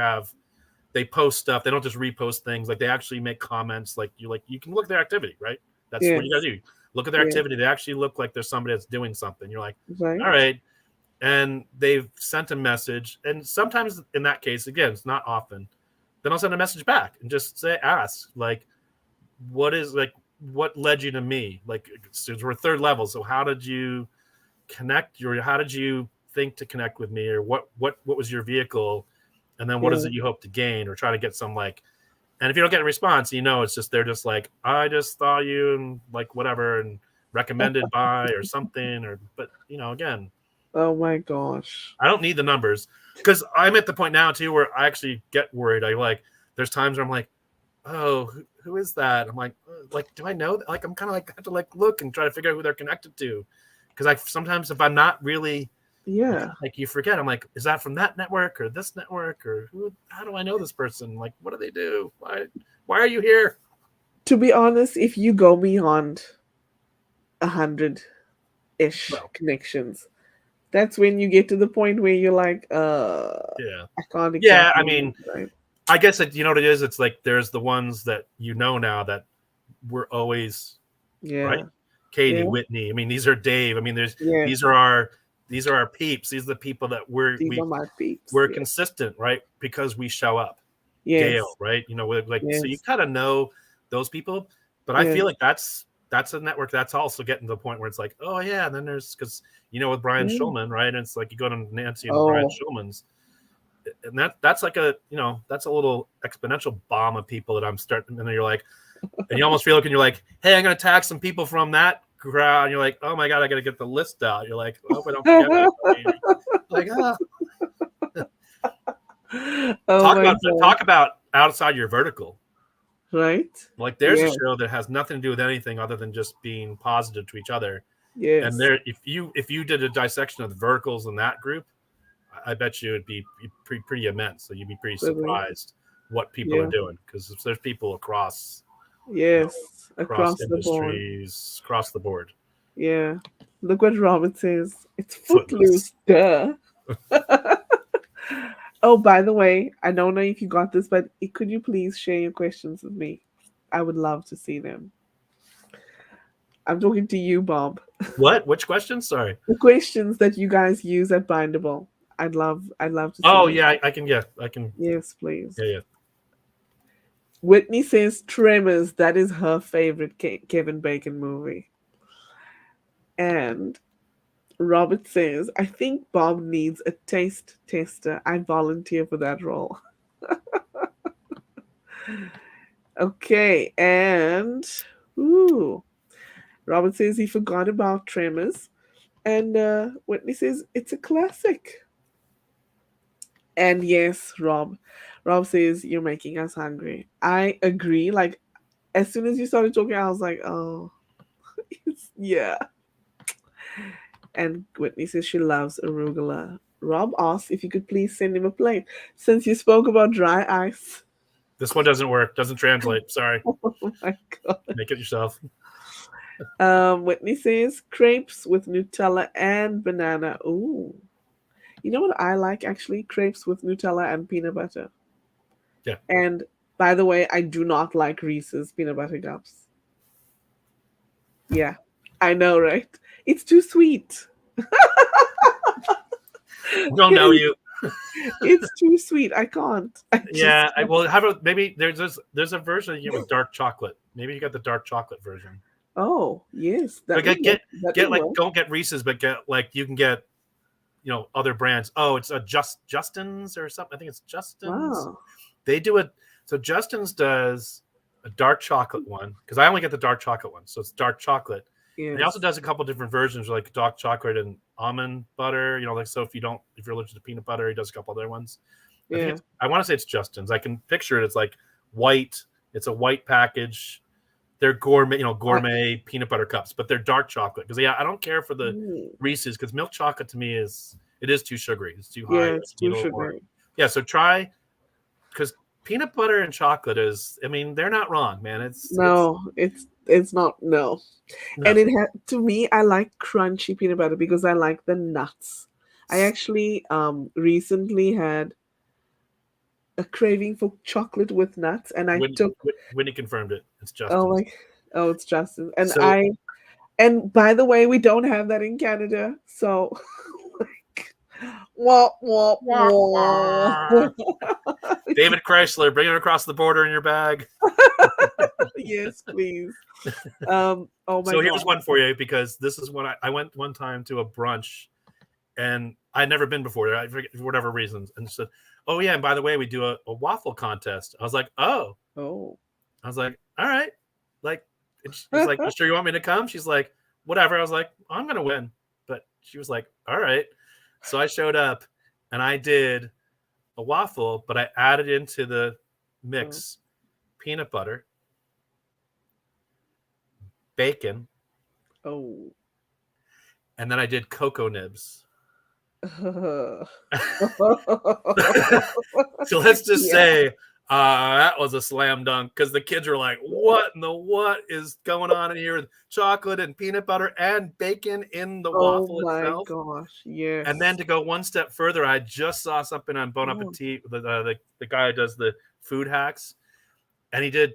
they post stuff. They don't just repost things. They actually make comments. You can look at their activity, right? That's what you gotta do. Look at their activity. They actually look like there's somebody that's doing something. You're like, all right. And they've sent a message, and sometimes in that case, again, it's not often, then I'll send a message back and just ask, what led you to me? So we're third level. So how did you connect? How did you think to connect with me? Or what was your vehicle? And then what is it you hope to gain, or try to get some and if you don't get a response, it's just, they're just I just saw you and whatever, and recommended by or something, but again, oh my gosh, I don't need the numbers, because I'm at the point now too where I actually get worried. There's times where I'm oh, who is that? I'm do I know that? I'm kind of have to look and try to figure out who they're connected to, because sometimes if I'm not really, you forget. I'm is that from that network or this network, or who? How do I know this person? What do they do? Why are you here? To be honest, if you go beyond 100-ish Well, connections, that's when you get to the point where you're like, yeah. I can't Yeah, I exactly, mean, right? I guess you know what it is? It's like there's the ones that now that we're always right. Yeah, Katie, yeah, Whitney. I mean, these are Dave. I mean, yes. these are our peeps. These are the people that These are my peeps. we're Yeah. consistent, right? Because we show up. Gail, Yes, right? You know, like so you yes, kind of know those people, but I yes. feel like that's a network that's also getting to the point where it's like, oh yeah, and then there's because with Brian Mm. Schulman, right? And it's like you go to Nancy and Brian Oh, Schulman's, and that's like that's a little exponential bomb of people that I'm starting, and then you're like, and you almost feel like, and you're like, hey, I'm gonna tag some people from that crowd, and you're like, oh my god, I gotta get the list out. You're like, I hope I don't forget anybody. Like, oh my God. talk about outside your vertical. Right? Like there's a Yeah, show that has nothing to do with anything other than just being positive to each other. And yes. there, if you did a dissection of the verticals in that group, I bet you it'd be pretty immense. So you'd be pretty Really. surprised what people are Yeah. doing because there's people across, Yes. across Across the board. industries, across the board. Yeah. Look what Robert says. It's Footloose. footloose. Duh. Oh, by the way, I don't know if you got this, but could you please share your questions with me? I would love to see them. I'm talking to you, Bob. What? Which question? Sorry. The questions that you guys use at Bindable. I'd love to see Oh them. yeah, I can. Yeah, I can. Yes, please. Yeah, yeah. Whitney says Tremors. That is her favorite Kevin Bacon movie. And Robert says, I think Bob needs a taste tester. I volunteer for that role. Okay, and ooh, Robert says he forgot about Tremors, and Whitney says it's a classic. And yes, Rob says you're making us hungry. I agree. Like as soon as you started talking, I was like, oh, yeah. And Whitney says she loves arugula. Rob asked if you could please send him a plate since you spoke about dry ice. This one doesn't work. Doesn't translate. Sorry. Oh my god. Make it yourself. Whitney says crepes with Nutella and banana. Ooh. You know what I like actually? Crepes with Nutella and peanut butter. Yeah. And by the way, I do not like Reese's peanut butter cups. Yeah. I know, right? It's too sweet. We don't know you. It's too sweet. I can't. Yeah, I will have a maybe there's a version you get with dark chocolate. Maybe you got the dark chocolate version. Oh yes, But that get would like work. don't get Reese's, but get like you can get other brands. Oh, it's a Justin's or something. I think it's Justin's. Wow. They do it. So Justin's does a dark chocolate one because I only get the dark chocolate one, so it's dark chocolate. And he also Yes. does a couple different versions, like dark chocolate and almond butter. Like so, if you're allergic to peanut butter, he does a couple other ones. Yeah. I want to say it's Justin's. I can picture it. It's like white. It's a white package. They're gourmet peanut butter cups, but they're dark chocolate because I don't care for the Mm. Reese's because milk chocolate to me is too sugary. It's too high. Yeah, it's You too need a little more. sugary. Yeah, so try because peanut butter and chocolate is. I mean, they're not wrong, man. It's No, it's not no. no. And to me, I like crunchy peanut butter because I like the nuts. I actually recently had a craving for chocolate with nuts, and I When took Whitney confirmed it, it's oh Justin's. my oh it's Justin So and by the way, we don't have that in Canada, so like wah wah wah. David Chrysler, bring it across the border in your bag. Yes, please. Oh my So god. here's one for you because this is when I went one time to a brunch and I'd never been before. I forget for whatever reasons, and said, "Oh yeah, and by the way, we do a waffle contest." I was like, "Oh," Oh. I was like, "All right." Like, it's like, "You sure you want me to come?" She's like, "Whatever." I was like, "I'm gonna win," but she was like, "All right." So I showed up and I did a waffle, but I added into the mix peanut butter, bacon, Oh. and then I did cocoa nibs. So let's just Yeah. say That was a slam dunk because the kids were like, what is going on in here? Chocolate and peanut butter and bacon in the Oh waffle my itself. gosh, yes. And then to go one step further, I just saw something on Bon Appetit, the guy who does the food hacks, and he did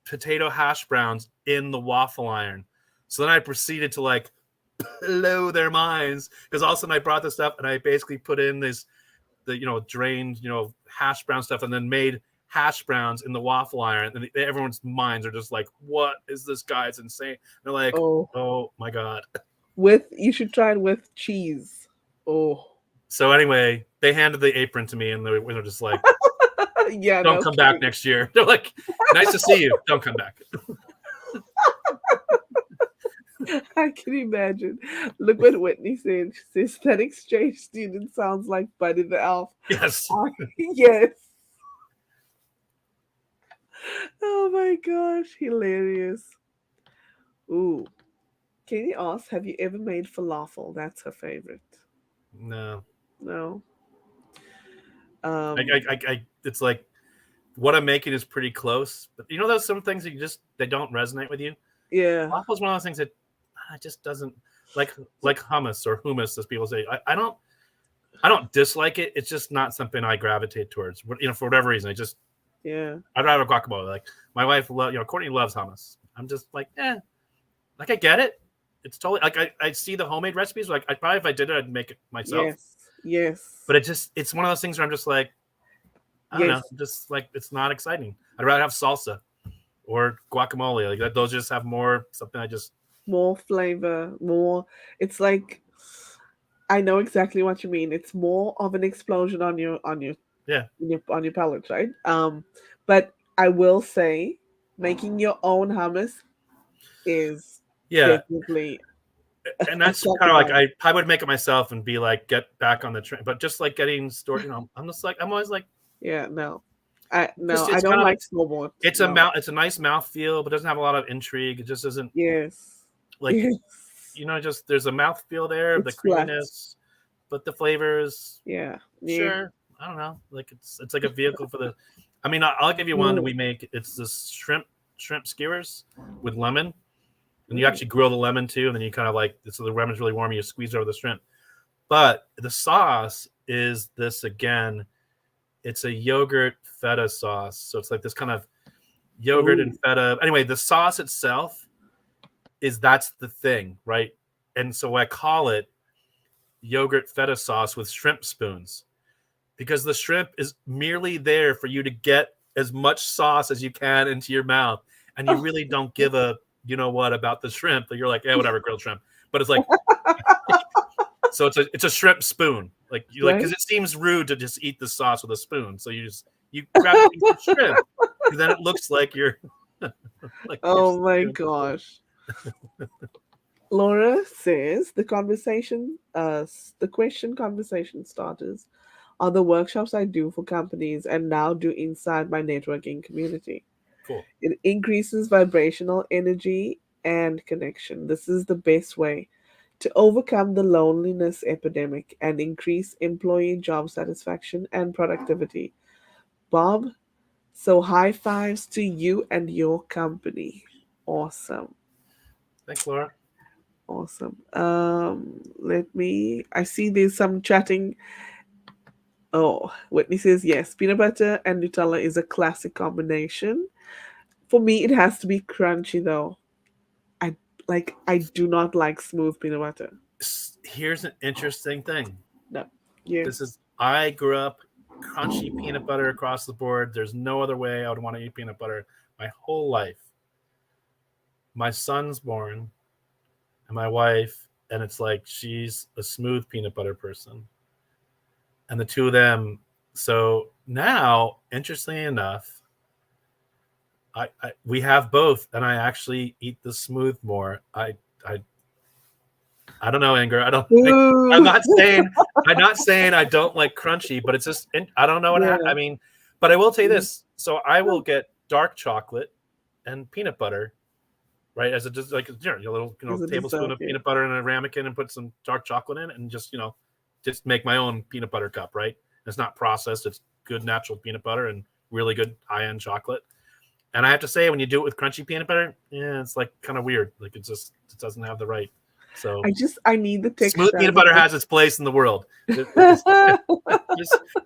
potato hash browns in the waffle iron. So then I proceeded to like blow their minds because all of a sudden I brought this stuff and I basically put in the drained hash brown stuff and then made hash browns in the waffle iron, and everyone's minds are just like, what is this guy? It's insane. They're like, oh my god. You should try it with cheese. Oh. So anyway, they handed the apron to me and they're just like, yeah, don't come back next year. They're like, nice to see you, don't come back. I can imagine. Look what Whitney said. She says that exchange student sounds like Buddy the Elf. Yes. Yes. Oh my gosh, hilarious. Ooh. Katie asks, have you ever made falafel? That's her favorite. No. It's like what I'm making is pretty close, but there's some things that they don't resonate with you. Yeah. Falafel is one of those things that just doesn't like hummus or hummus, as people say. I don't dislike it. It's just not something I gravitate towards. For whatever reason, I'd rather guacamole. Like my wife, Courtney loves hummus. I'm just like, like I get it. It's totally like I see the homemade recipes. Like I probably if I did it, I'd make it myself. Yes. But it's one of those things where I'm just like, I don't know, just like it's not exciting. I'd rather have salsa or guacamole. Like those just have more more flavor, more. It's like I know exactly what you mean. It's more of an explosion on your on your palate, right? But I will say, making your own hummus is definitely. And that's kind of like I would make it myself and be like, get back on the train. But just like getting stored, I'm always like, I don't like snowboard. It's a nice mouth feel, but doesn't have a lot of intrigue. It just isn't. Just there's a mouth feel there, it's the creaminess, but the flavors. Sure. I don't know. Like it's like a vehicle for the. I mean, I'll give you one that we make. It's this shrimp skewers with lemon, and you actually grill the lemon too, and then you kind of so the lemon's really warm. You squeeze over the shrimp, but the sauce is this again. It's a yogurt feta sauce, so it's like this kind of yogurt and feta. Anyway, the sauce itself that's the thing, right? And so I call it yogurt feta sauce with shrimp spoons, because the shrimp is merely there for you to get as much sauce as you can into your mouth, and you really don't give a about the shrimp. You're like, whatever, grilled shrimp. But it's like, so it's a shrimp spoon, because it seems rude to just eat the sauce with a spoon. So you grab a piece of shrimp, and then it looks like you're. Oh my gosh. Laura says the question conversation starters are the workshops I do for companies and now do inside my networking community. Cool. It increases vibrational energy and connection. This is the best way to overcome the loneliness epidemic and increase employee job satisfaction and productivity. Bob, so high fives to you and your company. Awesome. Thanks, Laura. Awesome. I see there's some chatting. Oh, Whitney says yes. Peanut butter and Nutella is a classic combination. For me, it has to be crunchy though. I do not like smooth peanut butter. Here's an interesting thing. No. Yes. I grew up crunchy peanut butter across the board. There's no other way I would want to eat peanut butter my whole life. My son's born, and my wife, and it's like she's a smooth peanut butter person. And the two of them, so now, interestingly enough, we have both, and I actually eat the smooth more. I don't know, Ingor. I'm not saying I don't like crunchy, but it's just I don't know what I mean. But I will tell you this: so I will get dark chocolate and peanut butter, right? As just like a little tablespoon of peanut butter in a ramekin, and put some dark chocolate in it, and just make my own peanut butter cup, right? It's not processed; it's good natural peanut butter, and really good high-end chocolate. And I have to say, when you do it with crunchy peanut butter, yeah, it's like kind of weird. Like it doesn't have the right. So I need the smooth texture. peanut butter has its place in the world.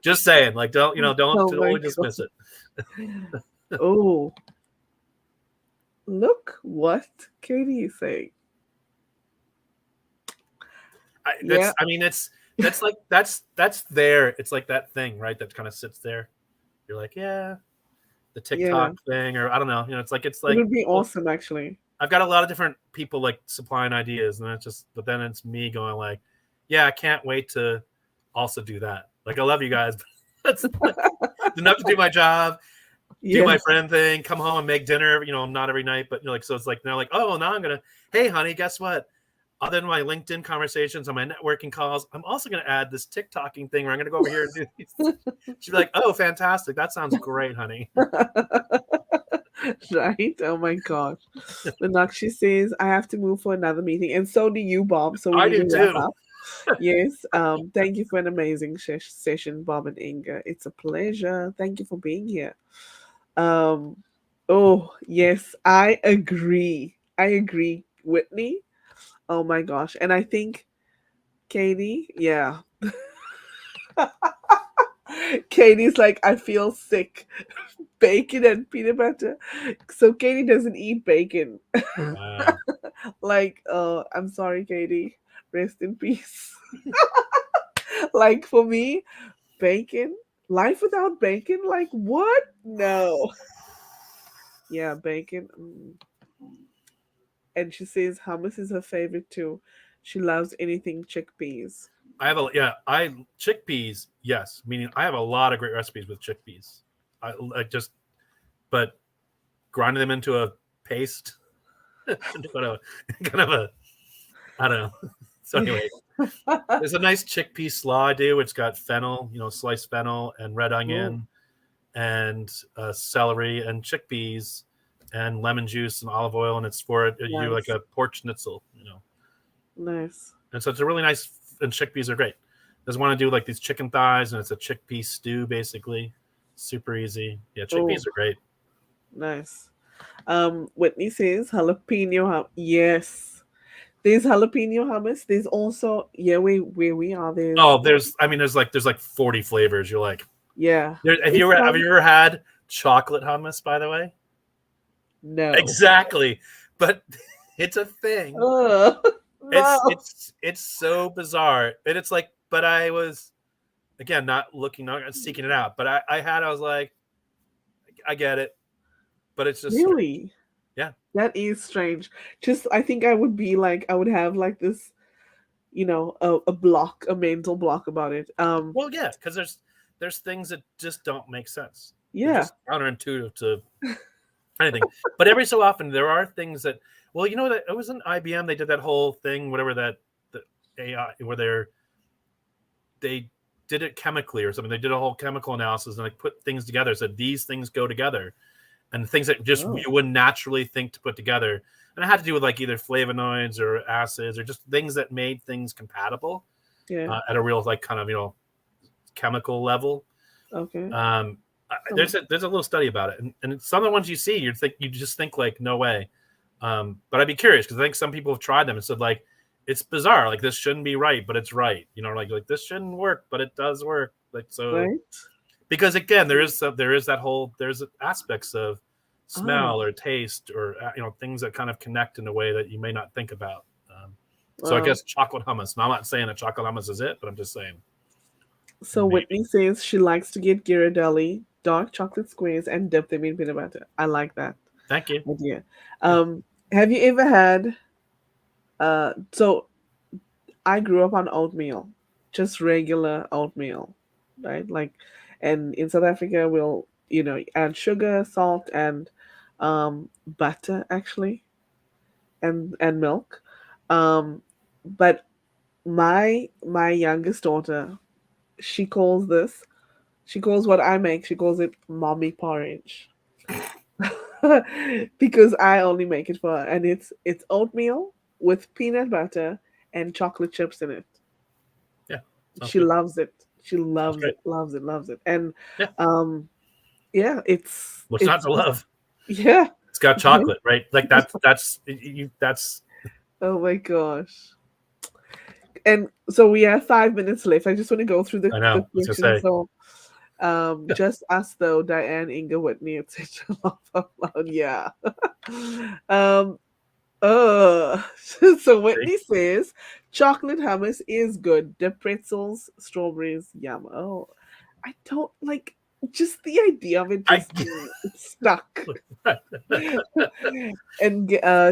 Just saying, like don't Oh my totally dismiss God. it. Oh, look what Katie is saying. Yeah. That's there. It's like that thing, right? That kind of sits there. You're like, yeah, the Yeah. TikTok thing, or I don't know. It's It like, would be well, awesome, actually. I've got a lot of different people like supplying ideas, and but then it's me going like, yeah, I can't wait to also do that. Like, I love you guys, but that's enough to do my job, do my Yes. friend thing, come home and make dinner. Not every night, but like, so it's like now, like, oh, now I'm gonna, hey, honey, guess what? Other than my LinkedIn conversations and my networking calls, I'm also going to add this TikToking thing where I'm going to go over here and do these. She'd be like, oh, fantastic. That sounds great, honey. Right? Oh my gosh. Meenakshi says, I have to move for another meeting. And so do you, Bob. So we I need do to wrap too. up. Yes. Thank you for an amazing session, Bob and Inga. It's a pleasure. Thank you for being here. Um, oh, yes, I agree. I agree, Whitney. Oh my gosh. And I think Katie, yeah. Katie's like, I feel sick. Bacon and peanut butter. So Katie doesn't eat bacon. Wow. Like, I'm sorry, Katie. Rest in peace. Like for me, bacon, life without bacon, like what? No. Yeah, bacon. And she says hummus is her favorite too. She loves anything chickpeas. Chickpeas, yes. Meaning I have a lot of great recipes with chickpeas. But grinding them into a paste, kind of a, I don't know. So anyway, there's a nice chickpea slaw I do. It's got fennel, sliced fennel and red Oh, onion and celery and chickpeas and lemon juice and olive oil, and it's for you do like nice. a pork schnitzel, Nice. And so it's a really nice, and chickpeas are great. There's one to do like these chicken thighs, and it's a chickpea stew basically. Super easy. Yeah, Oh, chickpeas are great. nice. Whitney says jalapeno yes. There's jalapeno hummus. There's also where we are, there's Oh, there's like 40 flavors. You're like, yeah. have you ever had chocolate hummus, by the way? No. Exactly. But it's a thing. No. It's so bizarre. And it's like, but I was again not seeking it out. But I was like, I get it. But it's just strange. Really? Yeah. That is strange. Just I think I would be like I would have like this, a mental block about it. Well, yeah, because there's things that just don't make sense. They're Yeah. just counterintuitive to anything. But every so often there are things that, well, that it was an IBM. They did that whole thing, whatever the AI, where they did it chemically or something. They did a whole chemical analysis and put things together. Said these things go together, and things that just you wouldn't naturally think to put together. And it had to do with like either flavonoids or acids or just things that made things compatible at a real like kind of chemical level. Okay. There's a little study about it, and some of the ones you see, you just think like no way. But I'd be curious because I think some people have tried them and said like it's bizarre, like this shouldn't be right, but it's right. Like this shouldn't work, but it does work. Like so, right? Because again, there's aspects of smell or taste or things that kind of connect in a way that you may not think about. So I guess chocolate hummus. Now I'm not saying that chocolate hummus is it, but I'm just saying. So Maybe. Whitney says she likes to get Ghirardelli dark chocolate squares and dip them in peanut butter. I like that Thank you. idea. Have you ever had? So I grew up on oatmeal, just regular oatmeal, right? Like, and in South Africa, we'll add sugar, salt, and butter actually, and milk. Um, but my youngest daughter, she calls this. She calls what I make. She calls it mommy porridge. Because I only make it for her, and it's oatmeal with peanut butter and chocolate chips in it. Yeah. She Good. loves it. She loves Great. it, loves it, loves it. And Yeah. Yeah, What's not it's to love? yeah. It's got chocolate, right? Like that's Oh my gosh. And so we have 5 minutes left. I just want to go through I the know. I was gonna questions. say. So just us though, Diane, Inga, Whitney, etc. Laugh out loud. Yeah. um so See? Whitney says chocolate hummus is good. The pretzels, strawberries, yum. Oh, I don't like just the idea of it I just it's stuck. And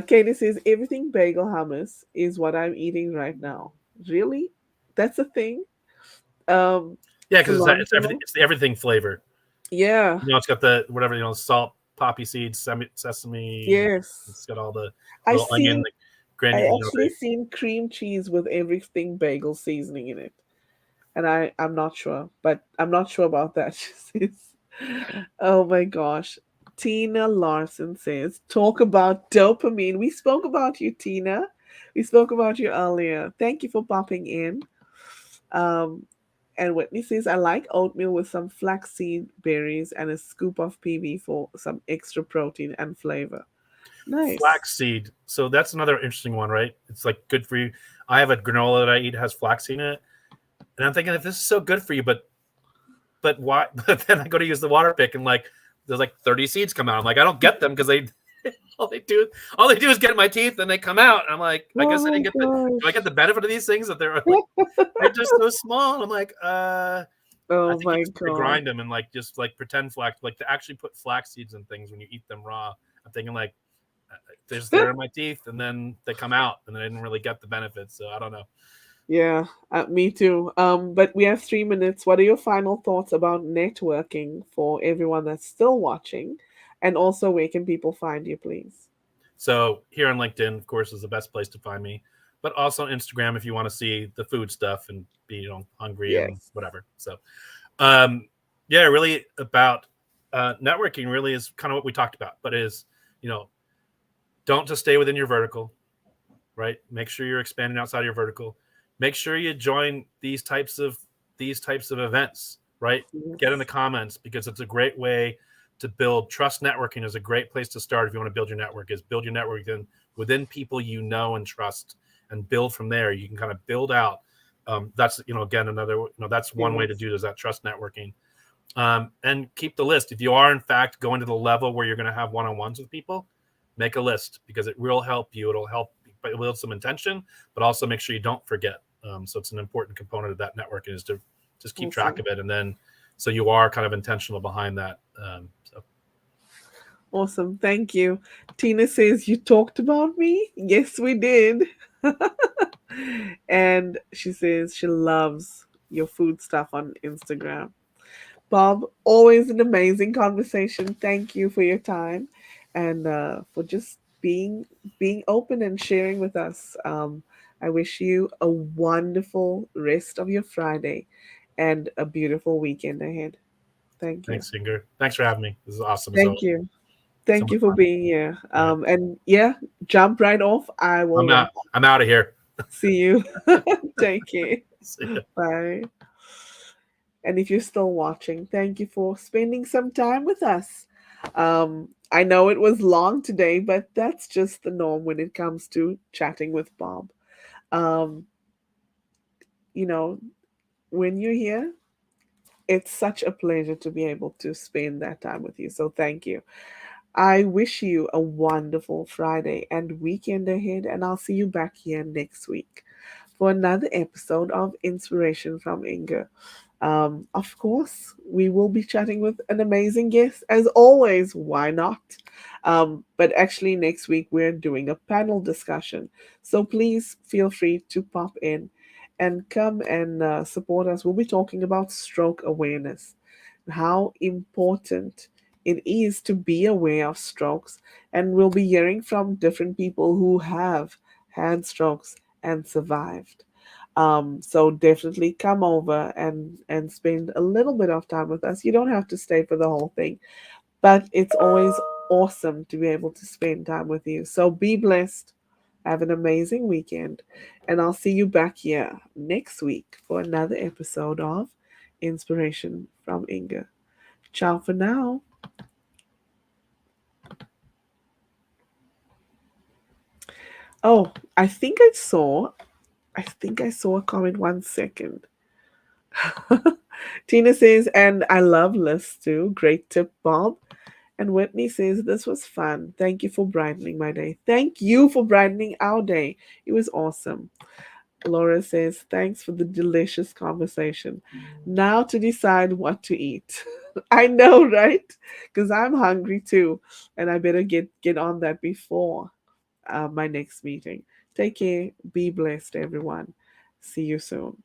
Katie says everything bagel hummus is what I'm eating right now. Really? That's a thing? Um Yeah, because it's everything. cilantro? It's the everything flavor. Yeah. It's got the whatever salt, poppy seeds, sesame. Yes. It's got all the I little onion, seen the I granule. actually seen cream cheese with everything bagel seasoning in it. And I'm not sure, but I'm not sure about that. She says, "Oh my gosh." Tina Larson says, "Talk about dopamine." We spoke about you, Tina. We spoke about you earlier. Thank you for popping in. Um, and Whitney says, "I like oatmeal with some flaxseed berries and a scoop of PB for some extra protein and flavor." Nice. Flaxseed. So that's another interesting one, right? It's like good for you. I have a granola that I eat has flaxseed in it, and I'm thinking if this is so good for you, but why? But then I go to use the water pick and like there's like 30 seeds come out. I'm like I don't get them because they all they do all they do is get in my teeth and they come out. And I'm like I Oh guess I my didn't get the do I gosh. get the benefit of these things that they're like they're just so small. And I'm like I Oh think you my just need to god. grind them and like just like pretend flax like to actually put flax seeds in things when you eat them raw. I'm thinking like they're in my teeth and then they come out and I didn't really get the benefits. So I don't know. Yeah, me too. But we have 3 minutes. What are your final thoughts about networking for everyone that's still watching? And also, where can people find you, please? So here on LinkedIn, of course, is the best place to find me, but also Instagram if you want to see the food stuff and be hungry and Yes. whatever. So um, yeah, really about networking really is kind of what we talked about, but is you know don't just stay within your vertical, right? Make sure you're expanding outside your vertical. Make sure you join these types of events, right? Get in the Yes. comments because it's a great way to build trust. Networking is a great place to start if you want to build your network. Is build your network within people you know and trust, and build from there. You can kind of build out. That's again another that's one way to Yes. do is that trust networking. And keep the list. If you are in fact going to the level where you're going to have one-on-ones with people, make a list because it will help you. It'll help build some intention, but also make sure you don't forget. So it's an important component of that networking is to just keep track Awesome. of it, and then so you are kind of intentional behind that. So Awesome. Thank you. Tina says, "You talked about me?" Yes, we did. And she says she loves your food stuff on Instagram. Bob, always an amazing conversation. Thank you for your time and for just being open and sharing with us. I wish you a wonderful rest of your Friday and a beautiful weekend ahead. Thank you. thanks, Ingor. Thanks for having me. This is awesome as Thank always. you. So Thank much you for fun. being here. All right. And yeah, jump right off. I I'm will out. I'm out of here. see you. Take care. See ya. Bye. And if you're still watching, thank you for spending some time with us. I know it was long today, but that's just the norm when it comes to chatting with Bob. Um, you know, when you're here, it's such a pleasure to be able to spend that time with you. So thank you. I wish you a wonderful Friday and weekend ahead, and I'll see you back here next week for another episode of Inspiration from Inga. Of course, we will be chatting with an amazing guest as always. Why not? But actually, next week we're doing a panel discussion. So please feel free to pop in and come and support us. We'll be talking about stroke awareness, how important it is to be aware of strokes. And we'll be hearing from different people who have had strokes and survived. So definitely come over and spend a little bit of time with us. You don't have to stay for the whole thing, but it's always awesome to be able to spend time with you. So be blessed. Have an amazing weekend, and I'll see you back here next week for another episode of Inspiration from Inga. Ciao for now. Oh, I think I saw a comment. 1 second. Tina says, and I love lists too. Great tip, Bob. And Whitney says, this was fun. Thank you for brightening my day. Thank you for brightening our day. It was awesome. Laura says, thanks for the delicious conversation. Now to decide what to eat. I know, right? Because I'm hungry too. And I better get on that before my next meeting. Take care. Be blessed, everyone. See you soon.